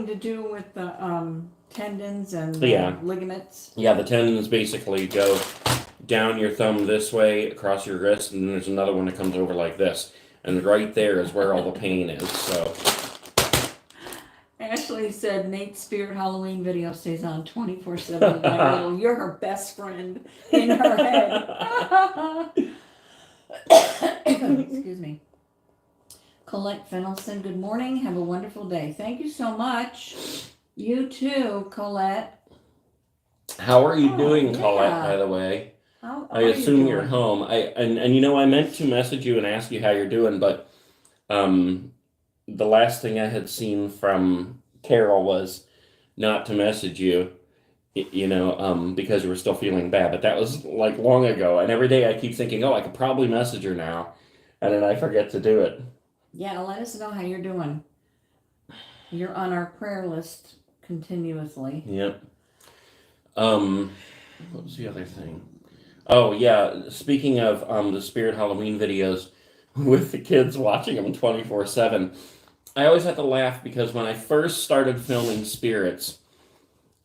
Speaker 2: to do with the tendons and ligaments.
Speaker 1: Yeah, the tendons basically go down your thumb this way, across your wrist, and then there's another one that comes over like this. And right there is where all the pain is, so.
Speaker 2: Ashley said Nate's Spirit Halloween video stays on 24/7. You're her best friend in her head. Excuse me. Colette Fennelson, good morning. Have a wonderful day. Thank you so much. You too, Colette.
Speaker 1: How are you doing, Colette, by the way? I assume you're home. And you know, I meant to message you and ask you how you're doing, but the last thing I had seen from Carol was not to message you, because you were still feeling bad. But that was like long ago. And every day I keep thinking, I could probably message her now. And then I forget to do it.
Speaker 2: Yeah, let us know how you're doing. You're on our prayer list continuously.
Speaker 1: Yep. What was the other thing? Oh, yeah. Speaking of the Spirit Halloween videos with the kids watching them 24/7, I always have to laugh because when I first started filming spirits,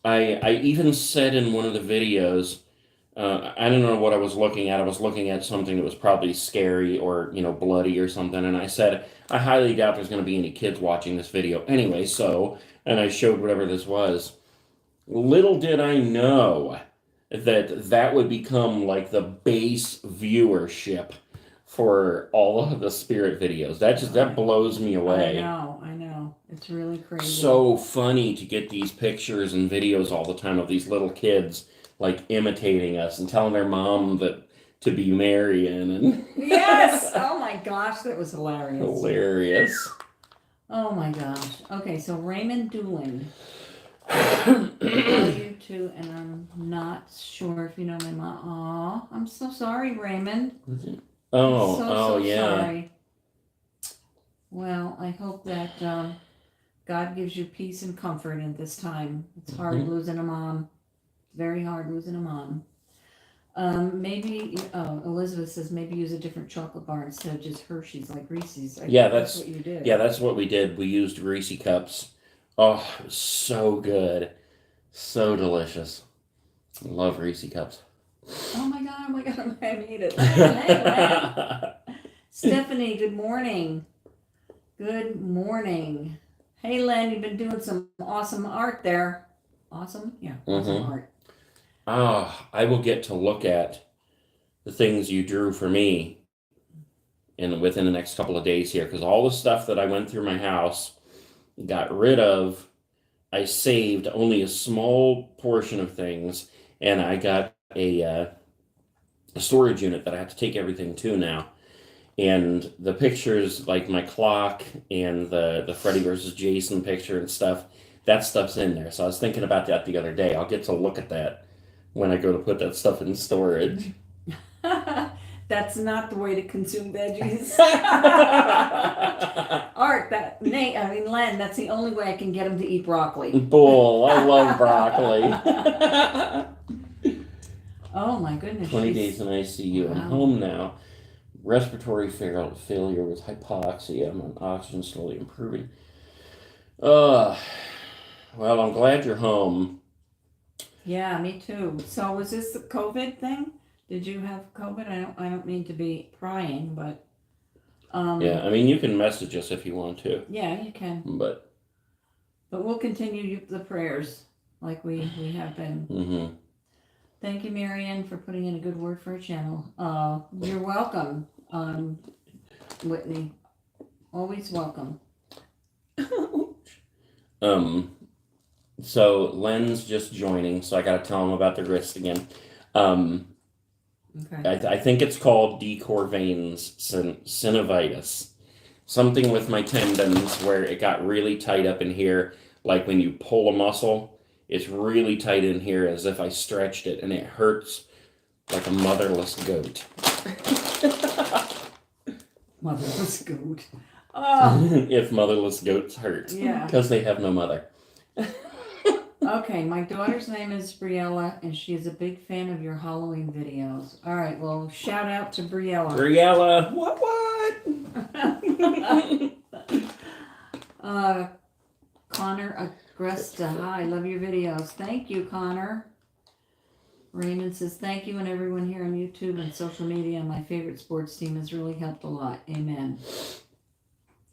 Speaker 1: I even said in one of the videos, I don't know what I was looking at. I was looking at something that was probably scary or, bloody or something. And I said, I highly doubt there's going to be any kids watching this video anyway. And I showed whatever this was. Little did I know that would become like the base viewership for all of the spirit videos. That blows me away.
Speaker 2: I know. It's really crazy.
Speaker 1: So funny to get these pictures and videos all the time of these little kids like imitating us and telling their mom that to be Marion and
Speaker 2: yes. Oh my gosh, that was hilarious.
Speaker 1: Hilarious.
Speaker 2: Oh my gosh. Okay, so Raymond Doolin. You too, and I'm not sure if you know my mom. Aw, I'm so sorry, Raymond.
Speaker 1: Oh,
Speaker 2: so
Speaker 1: yeah.
Speaker 2: sorry. Well, I hope that God gives you peace and comfort in this time. It's hard losing a mom. Very hard losing a mom. Maybe Elizabeth says maybe use a different chocolate bar instead of just Hershey's like Reese's.
Speaker 1: Yeah,
Speaker 2: that's what you did.
Speaker 1: Yeah, that's what we did. We used Reese cups. Oh, it was so good. So delicious. Love Reese cups.
Speaker 2: Oh my god, I made it. Hey, Stephanie, good morning. Good morning. Hey, Len, you've been doing some awesome art there. Awesome? Yeah, awesome art.
Speaker 1: I will get to look at the things you drew for me within the next couple of days here, because all the stuff that I went through my house, got rid of, I saved only a small portion of things, and I got a storage unit that I have to take everything to now. And the pictures, like my clock and the Freddy versus Jason picture and stuff, that stuff's in there. So I was thinking about that the other day. I'll get to look at that when I go to put that stuff in storage.
Speaker 2: That's not the way to consume veggies. Art, Len, that's the only way I can get him to eat broccoli.
Speaker 1: Bull, I love broccoli.
Speaker 2: Oh my goodness.
Speaker 1: 20 days in ICU. Wow. I'm home now. Respiratory failure with hypoxia. I'm on oxygen, slowly improving. Well, I'm glad you're home.
Speaker 2: Yeah, me too. So was this the COVID thing? Did you have COVID? I don't mean to be prying, but
Speaker 1: yeah, I mean you can message us if you want to.
Speaker 2: Yeah, you can.
Speaker 1: But
Speaker 2: we'll continue the prayers like we have been. Thank you, Marianne, for putting in a good word for our channel. You're welcome, Whitney. Always welcome.
Speaker 1: So Len's just joining, so I got to tell him about the wrist again.
Speaker 2: Okay.
Speaker 1: I think it's called decorvains synovitis. Something with my tendons where it got really tight up in here, like when you pull a muscle, it's really tight in here as if I stretched it, and it hurts like a motherless goat.
Speaker 2: Motherless goat. Oh.
Speaker 1: If motherless goats hurt.
Speaker 2: Yeah.
Speaker 1: Because they have no mother.
Speaker 2: Okay, my daughter's name is Briella, and she's a big fan of your Halloween videos. All right, well, shout out to Briella.
Speaker 1: Briella, what?
Speaker 2: Connor Agresta, hi, love your videos. Thank you, Connor. Raymond says, thank you and everyone here on YouTube and social media. My favorite sports team has really helped a lot. Amen.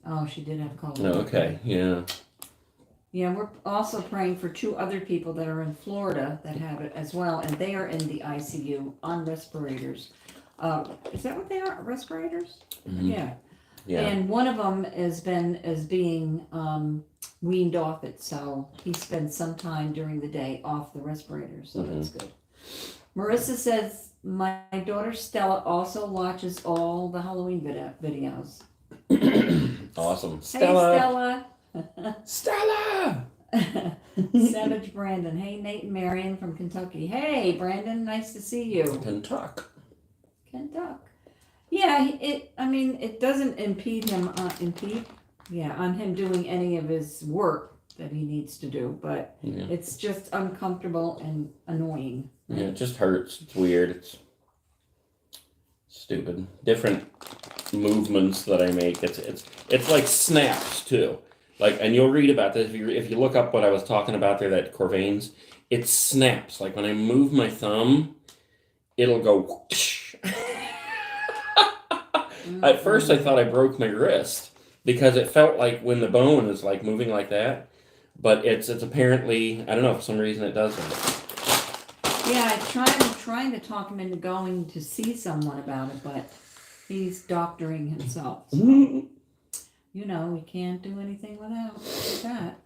Speaker 2: Oh, she did have COVID.
Speaker 1: Okay, yeah.
Speaker 2: Yeah, we're also praying for 2 other people that are in Florida that have it as well, and they are in the ICU on respirators. Is that what they are? Respirators? Yeah. And one of them is being weaned off it, so he spends some time during the day off the respirators, so that's good. Marissa says, my daughter Stella also watches all the Halloween videos.
Speaker 1: Awesome.
Speaker 2: Stella. Hey, Stella.
Speaker 1: Stella!
Speaker 2: Savage Brandon. Hey, Nate and Marion from Kentucky. Hey, Brandon, nice to see you.
Speaker 1: Kentucky. Yeah,
Speaker 2: it doesn't impede him on him doing any of his work that he needs to do, but it's just uncomfortable and annoying. Right?
Speaker 1: Yeah, it just hurts. It's weird. It's stupid. Different movements that I make. It's like snaps too. And you'll read about this if you look up what I was talking about there, that Corvains, it snaps. Like when I move my thumb, it'll go whoosh. At first I thought I broke my wrist because it felt like when the bone is like moving like that, but it's apparently, I don't know, for some reason it does that.
Speaker 2: Yeah, I'm trying to talk him into going to see someone about it, but he's doctoring himself. So. We can't do anything without that.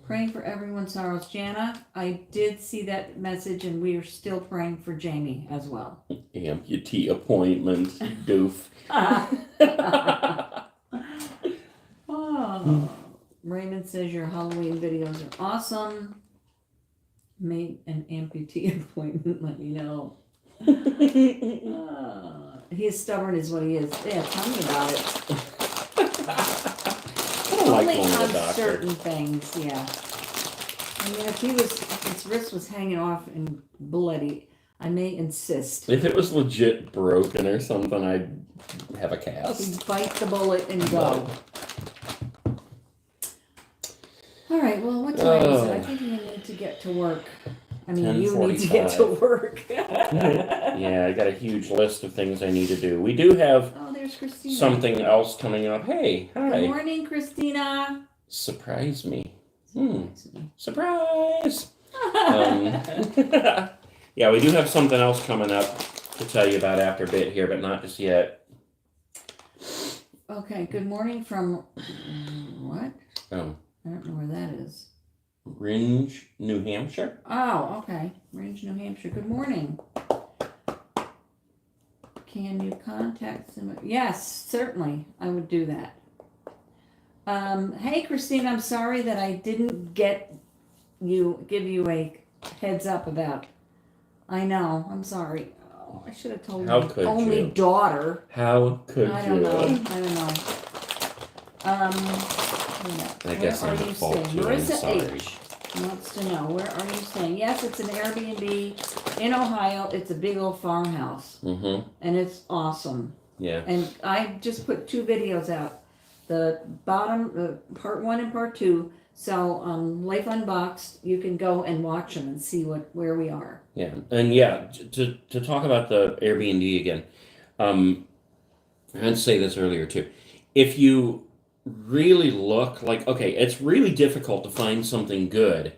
Speaker 2: Praying for everyone's sorrows. Jana, I did see that message, and we are still praying for Jamie as well.
Speaker 1: Amputee appointment, doof.
Speaker 2: Oh. Raymond says your Halloween videos are awesome. Made an amputee appointment, let me know. He's stubborn is what he is. Yeah, tell me about it.
Speaker 1: I don't like
Speaker 2: Only
Speaker 1: going to
Speaker 2: on
Speaker 1: the doctor.
Speaker 2: certain things, yeah. I mean, if his wrist was hanging off and bloody, I may insist.
Speaker 1: If it was legit broken or something, I'd have a cast.
Speaker 2: Bite the bullet and go. All right, well, what time is it? I think you need to get to work. I mean, you need to get to work.
Speaker 1: Yeah, I got a huge list of things I need to do. We do have
Speaker 2: there's Christina.
Speaker 1: something else coming up. Hey, hi.
Speaker 2: Good morning, Christina.
Speaker 1: Surprise me. Surprise! Yeah, we do have something else coming up to tell you about after a bit here, but not just yet.
Speaker 2: Okay, good morning from what?
Speaker 1: Oh.
Speaker 2: I don't know where that is.
Speaker 1: Ringe, New Hampshire.
Speaker 2: Oh, okay. Ringe, New Hampshire. Good morning. Can you contact somebody? Yes, certainly. I would do that. Hey, Christine, I'm sorry that I didn't give you a heads up about. I know. I'm sorry. Oh, I should have told
Speaker 1: How
Speaker 2: my
Speaker 1: could
Speaker 2: only
Speaker 1: you?
Speaker 2: Daughter.
Speaker 1: How could
Speaker 2: I
Speaker 1: you?
Speaker 2: don't know.
Speaker 1: I guess I'm at fault too. I'm sorry.
Speaker 2: H wants to know, where are you staying? Yes, it's an Airbnb in Ohio. It's a big old farmhouse.
Speaker 1: Mm-hmm.
Speaker 2: And it's awesome.
Speaker 1: Yeah.
Speaker 2: And I just put 2 videos out. The bottom, part 1 and part 2. So Life Unboxed, you can go and watch them and see where we are.
Speaker 1: Yeah. And yeah, to talk about the Airbnb again, I had to say this earlier too. If you really look like, okay, it's really difficult to find something good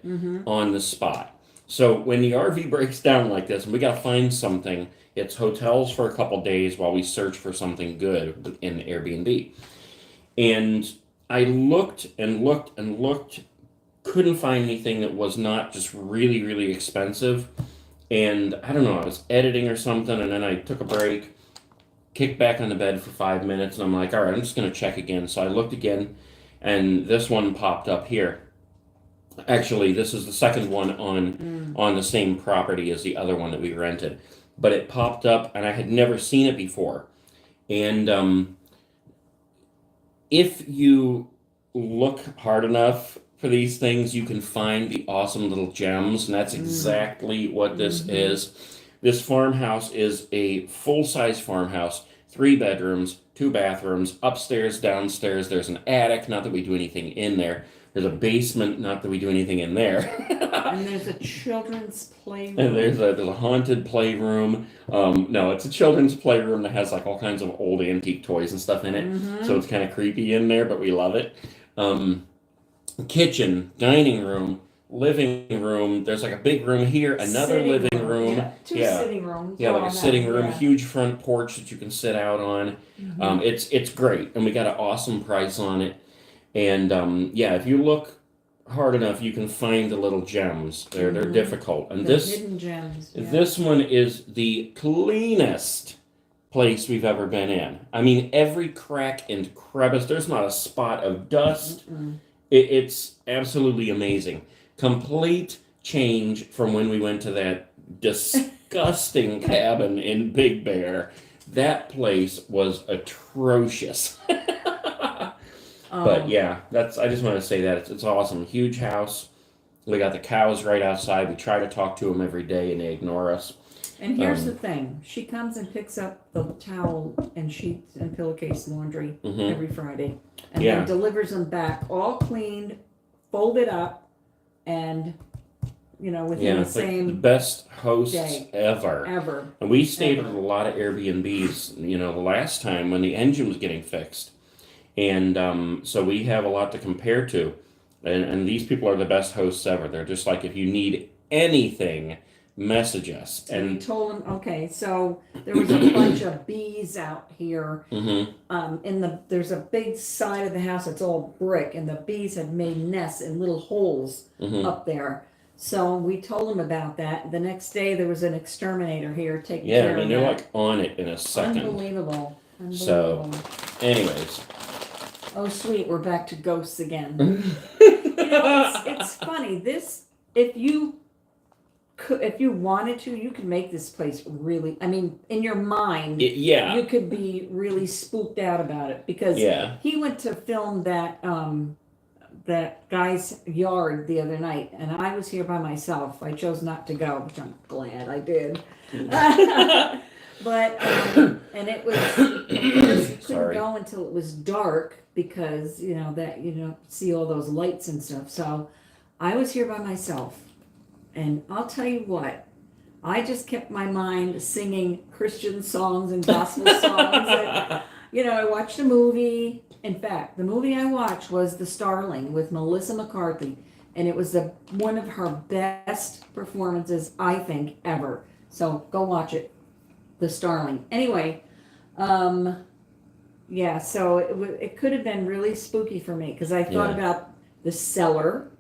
Speaker 1: on the spot. So when the RV breaks down like this and we got to find something, it's hotels for a couple days while we search for something good in Airbnb. And I looked and looked and looked, couldn't find anything that was not just really, really expensive. And I don't know, I was editing or something, and then I took a break, kicked back on the bed for 5 minutes, and I'm like, all right, I'm just going to check again. So I looked again, and this one popped up here. Actually, this is the second one on the same property as the other one that we rented. But it popped up, and I had never seen it before. And if you look hard enough for these things, you can find the awesome little gems, and that's exactly what this is. This farmhouse is a full-size farmhouse, 3 bedrooms, 2 bathrooms, upstairs, downstairs. There's an attic, not that we do anything in there. There's a basement, not that we do anything in there.
Speaker 2: And there's a children's playroom.
Speaker 1: And there's a haunted playroom. No, it's a children's playroom that has like all kinds of old antique toys and stuff in it. So it's kind of creepy in there, but we love it. Kitchen, dining room, living room. There's like a big room here, another
Speaker 2: Sitting
Speaker 1: living room.
Speaker 2: Yeah, 2 sitting rooms.
Speaker 1: Yeah, like a sitting room,
Speaker 2: Yeah.
Speaker 1: huge front porch that you can sit out on. It's great, and we got an awesome price on it. And yeah, if you look hard enough, you can find the little gems. They're difficult, and
Speaker 2: The hidden gems. Yeah.
Speaker 1: this one is the cleanest place we've ever been in. I mean, every crack and crevice. There's not a spot of dust. It's absolutely amazing. Complete change from when we went to that disgusting cabin in Big Bear. That place was atrocious. But yeah, I just want to say that it's awesome. Huge house. We got the cows right outside. We try to talk to them every day, and they ignore us.
Speaker 2: And here's the thing. She comes and picks up the towel and sheets and pillowcase laundry every Friday. And then delivers them back all cleaned, folded up, and, within the same
Speaker 1: like the best hosts
Speaker 2: day.
Speaker 1: ever. And we stayed at a lot of Airbnbs, the last time when the engine was getting fixed. And so we have a lot to compare to. And these people are the best hosts ever. They're just like, if you need anything, message us.
Speaker 2: And we told them, okay, so there was a bunch of bees out here. There's a big side of the house that's all brick, and the bees had made nests in little holes up there. So we told them about that. The next day there was an exterminator here taking care of that.
Speaker 1: Yeah, and they're like on it in a second.
Speaker 2: Unbelievable.
Speaker 1: So, anyways.
Speaker 2: Oh, sweet, we're back to ghosts again. It's funny. If you if you wanted to, you could make this place really, I mean, in your mind,
Speaker 1: Yeah.
Speaker 2: you could be really spooked out about it because
Speaker 1: Yeah.
Speaker 2: he went to film that guy's yard the other night, and I was here by myself. I chose not to go, which I'm glad I did. But and it was, of course, you couldn't go until it was dark because that you don't see all those lights and stuff. So I was here by myself, and I'll tell you what, I just kept my mind singing Christian songs and gospel songs. And, I watched a movie. In fact, the movie I watched was The Starling with Melissa McCarthy, and it was one of her best performances, I think, ever. So go watch it, The Starling. Anyway, yeah, so it could have been really spooky for me because I thought about the cellar,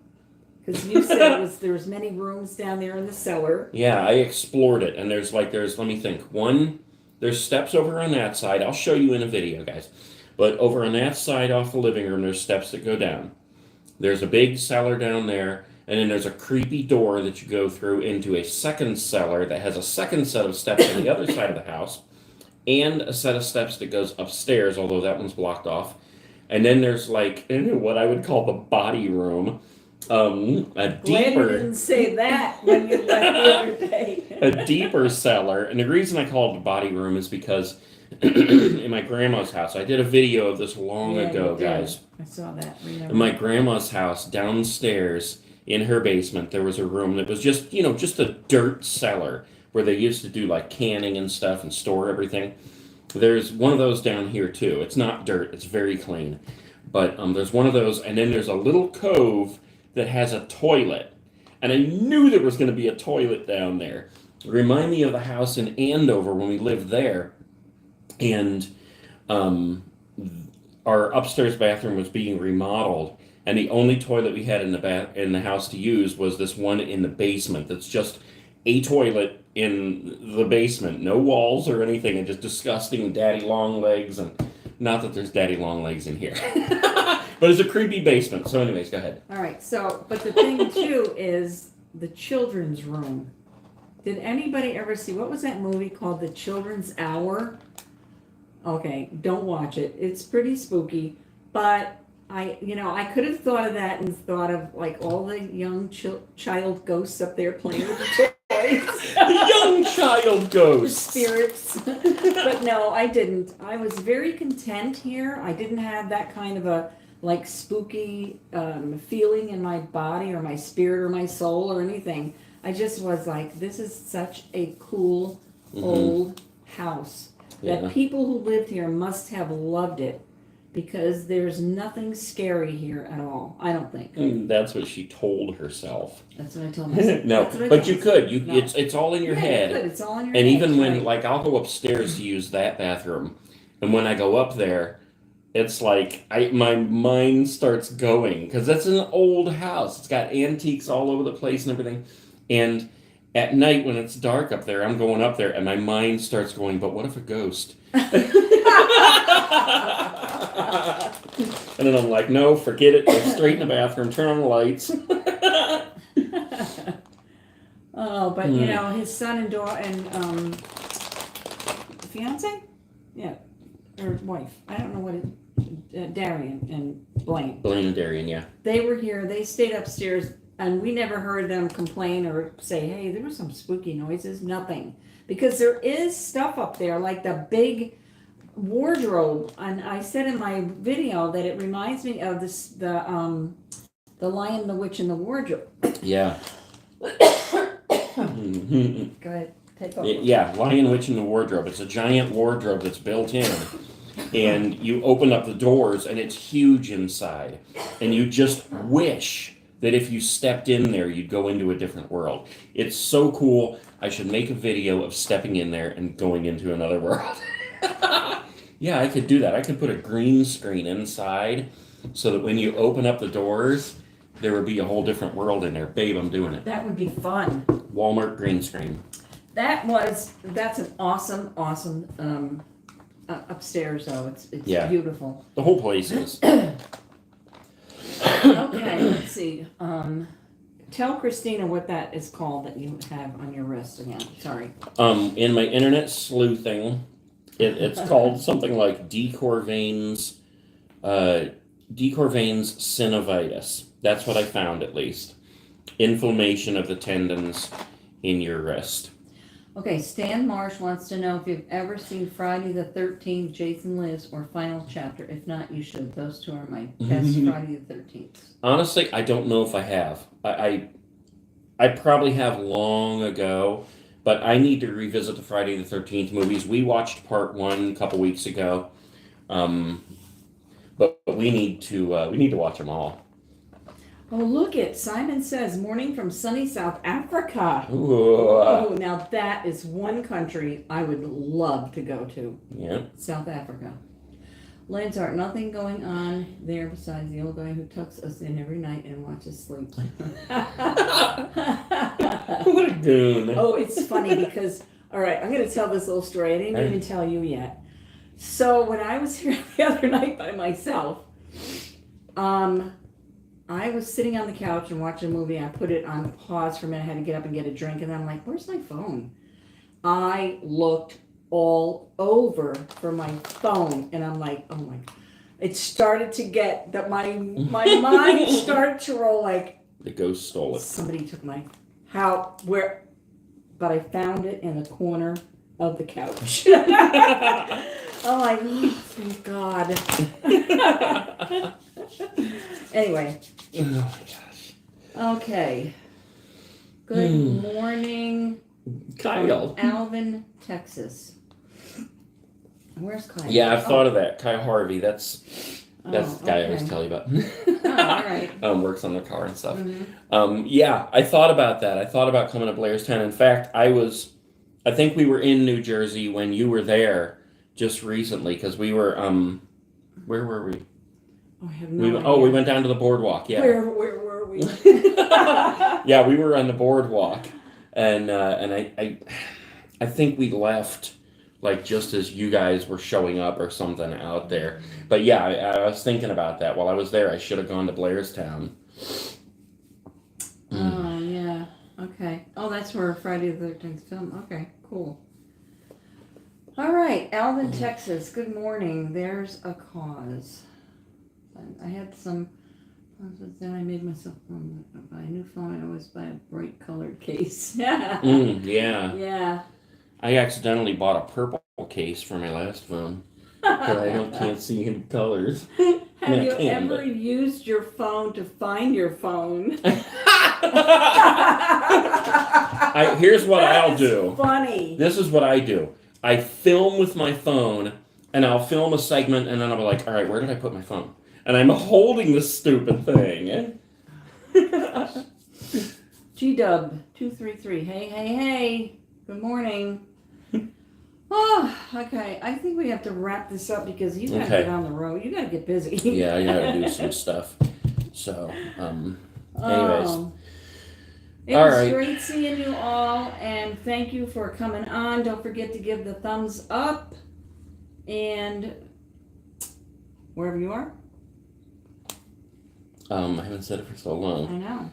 Speaker 2: because you said there was many rooms down there in the cellar.
Speaker 1: Yeah, I explored it, and there's let me think. There's steps over on that side. I'll show you in a video, guys. But over on that side off the living room, there's steps that go down. There's a big cellar down there, and then there's a creepy door that you go through into a second cellar that has a second set of steps on the other side of the house, and a set of steps that goes upstairs, although that one's blocked off. And then there's what I would call the body room.
Speaker 2: Glad you didn't say that when you left the other day.
Speaker 1: A deeper cellar, and the reason I call it the body room is because in my grandma's house, I did a video of this long ago, guys.
Speaker 2: I saw that.
Speaker 1: In my grandma's house, downstairs in her basement, there was a room that was just a dirt cellar where they used to do like canning and stuff and store everything. There's one of those down here too. It's not dirt; it's very clean. But there's one of those, and then there's a little cove that has a toilet, and I knew there was going to be a toilet down there. It reminded me of the house in Andover when we lived there. And our upstairs bathroom was being remodeled, and the only toilet we had in the house to use was this one in the basement. That's just a toilet in the basement, no walls or anything, and just disgusting daddy long legs. And not that there's daddy long legs in here, but it's a creepy basement. So, anyways, go ahead.
Speaker 2: All right. So, but the thing too is the children's room. Did anybody ever see what was that movie called, The Children's Hour? Okay, don't watch it. It's pretty spooky, but I could have thought of that and thought of like all the young child ghosts up there playing with the toys.
Speaker 1: Young child ghosts.
Speaker 2: Spirits. But no, I didn't. I was very content here. I didn't have that kind of a like spooky feeling in my body or my spirit or my soul or anything. I just was like, this is such a cool old house. That people who lived here must have loved it because there's nothing scary here at all. I don't think.
Speaker 1: That's what she told herself.
Speaker 2: That's what I told myself.
Speaker 1: No, but you could. It's all in your head.
Speaker 2: You could. It's all in your
Speaker 1: head. And even when, I'll go upstairs to use that bathroom, and when I go up there, it's like my mind starts going because that's an old house. It's got antiques all over the place and everything, and at night, when it's dark up there, I'm going up there, and my mind starts going, but what if a ghost? And then I'm like, no, forget it. Go straight in the bathroom, turn on the lights.
Speaker 2: Oh, but, his son and daughter and fiance? Yeah, or wife. I don't know what it, Darian and Blaine.
Speaker 1: Blaine and Darian, yeah.
Speaker 2: They were here. They stayed upstairs. And we never heard them complain or say, hey, there were some spooky noises. Nothing. Because there is stuff up there, like the big wardrobe. And I said in my video that it reminds me of the Lion, the Witch, and the Wardrobe.
Speaker 1: Yeah.
Speaker 2: Go ahead. Take over.
Speaker 1: Yeah, Lion, Witch, and the Wardrobe. It's a giant wardrobe that's built in. And you open up the doors, and it's huge inside. And you just wish that if you stepped in there, you'd go into a different world. It's so cool. I should make a video of stepping in there and going into another world. Yeah, I could do that. I could put a green screen inside so that when you open up the doors, there would be a whole different world in there. Babe, I'm doing it.
Speaker 2: That would be fun.
Speaker 1: Walmart green screen.
Speaker 2: That's an awesome upstairs, though. It's beautiful.
Speaker 1: The whole place is.
Speaker 2: Okay, let's see. Tell Christina what that is called that you have on your wrist again. Sorry.
Speaker 1: In my internet sleuthing, it's called something like de Quervain's synovitis. That's what I found, at least. Inflammation of the tendons in your wrist.
Speaker 2: Okay, Stan Marsh wants to know if you've ever seen Friday the 13th, Jason Lives, or Final Chapter. If not, you should. Those two are my best Friday the 13th.
Speaker 1: Honestly, I don't know if I have. I probably have long ago, but I need to revisit the Friday the 13th movies. We watched part 1 a couple weeks ago, but we need to watch them all.
Speaker 2: Oh, look it. Simon says, morning from sunny South Africa.
Speaker 1: Ooh.
Speaker 2: Oh, now that is one country I would love to go to.
Speaker 1: Yeah.
Speaker 2: South Africa. Blanchard, nothing going on there besides the old guy who tucks us in every night and watches sleep.
Speaker 1: What a goon.
Speaker 2: Oh, it's funny because, all right, I'm going to tell this little story. I didn't even tell you yet. So when I was here the other night by myself, I was sitting on the couch and watching a movie. I put it on pause for a minute. I had to get up and get a drink. And then I'm like, where's my phone? I looked all over for my phone. And I'm like, oh my. It started to get that my mind started to roll like.
Speaker 1: The ghost stole it.
Speaker 2: Somebody took my, where, but I found it in the corner of the couch. I'm like, oh, thank God. Anyway.
Speaker 1: Oh my gosh.
Speaker 2: Okay. Good morning.
Speaker 1: Kyle.
Speaker 2: Alvin, Texas. Where's Kyle?
Speaker 1: Yeah, I've thought of that. Kyle Harvey. That's the guy I always tell you about.
Speaker 2: Oh, all right.
Speaker 1: Works on their car and stuff.
Speaker 2: Mm-hmm.
Speaker 1: Yeah, I thought about that. I thought about coming to Blairstown. In fact, I think we were in New Jersey when you were there just recently, because we were, where were we?
Speaker 2: Oh, I have no idea.
Speaker 1: We went down to the boardwalk, yeah.
Speaker 2: Where were we?
Speaker 1: Yeah, we were on the boardwalk, and I think we left like just as you guys were showing up or something out there. But yeah, I was thinking about that while I was there. I should have gone to Blairstown.
Speaker 2: Oh yeah. Okay. Oh, that's where Friday the 13th film. Okay, cool. All right, Alvin, Texas. Good morning. There's a cause. I had some. Then I made myself buy a new phone. I always buy a bright colored case.
Speaker 1: Yeah.
Speaker 2: Yeah.
Speaker 1: I accidentally bought a purple case for my last phone because I can't see any colors.
Speaker 2: Have you ever used your phone to find your phone?
Speaker 1: Here's what I'll do.
Speaker 2: Funny.
Speaker 1: This is what I do. I film with my phone, and I'll film a segment, and then I'll be like, all right, where did I put my phone? And I'm holding this stupid thing.
Speaker 2: GW233. Hey. Good morning. Oh, okay. I think we have to wrap this up because you gotta get on the road. You gotta get busy.
Speaker 1: Yeah, I gotta do some stuff. So, anyways.
Speaker 2: It was great seeing you all, and thank you for coming on. Don't forget to give the thumbs up, and wherever you are.
Speaker 1: I haven't said it for so long.
Speaker 2: I know.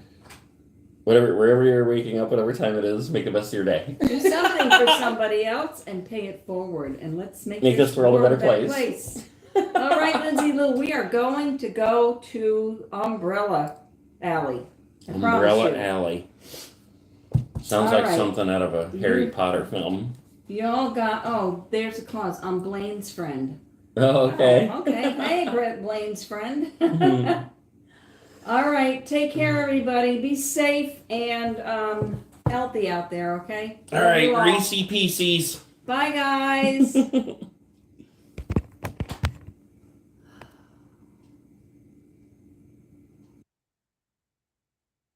Speaker 1: Wherever you're waking up, whatever time it is, make the best of your day.
Speaker 2: Do something for somebody else and pay it forward, and let's make this
Speaker 1: world a better
Speaker 2: place. All right, Lindsay Lou, we are going to go to Umbrella Alley.
Speaker 1: Umbrella Alley. Sounds like
Speaker 2: right.
Speaker 1: Something out of a Harry Potter film.
Speaker 2: Y'all got, there's a cause. I'm Blaine's friend.
Speaker 1: Oh, okay.
Speaker 2: Oh, okay. Hey, Blaine's friend. All right. Take care, everybody. Be safe and healthy out there, okay?
Speaker 1: All right. Greasy pieces.
Speaker 2: Bye, guys.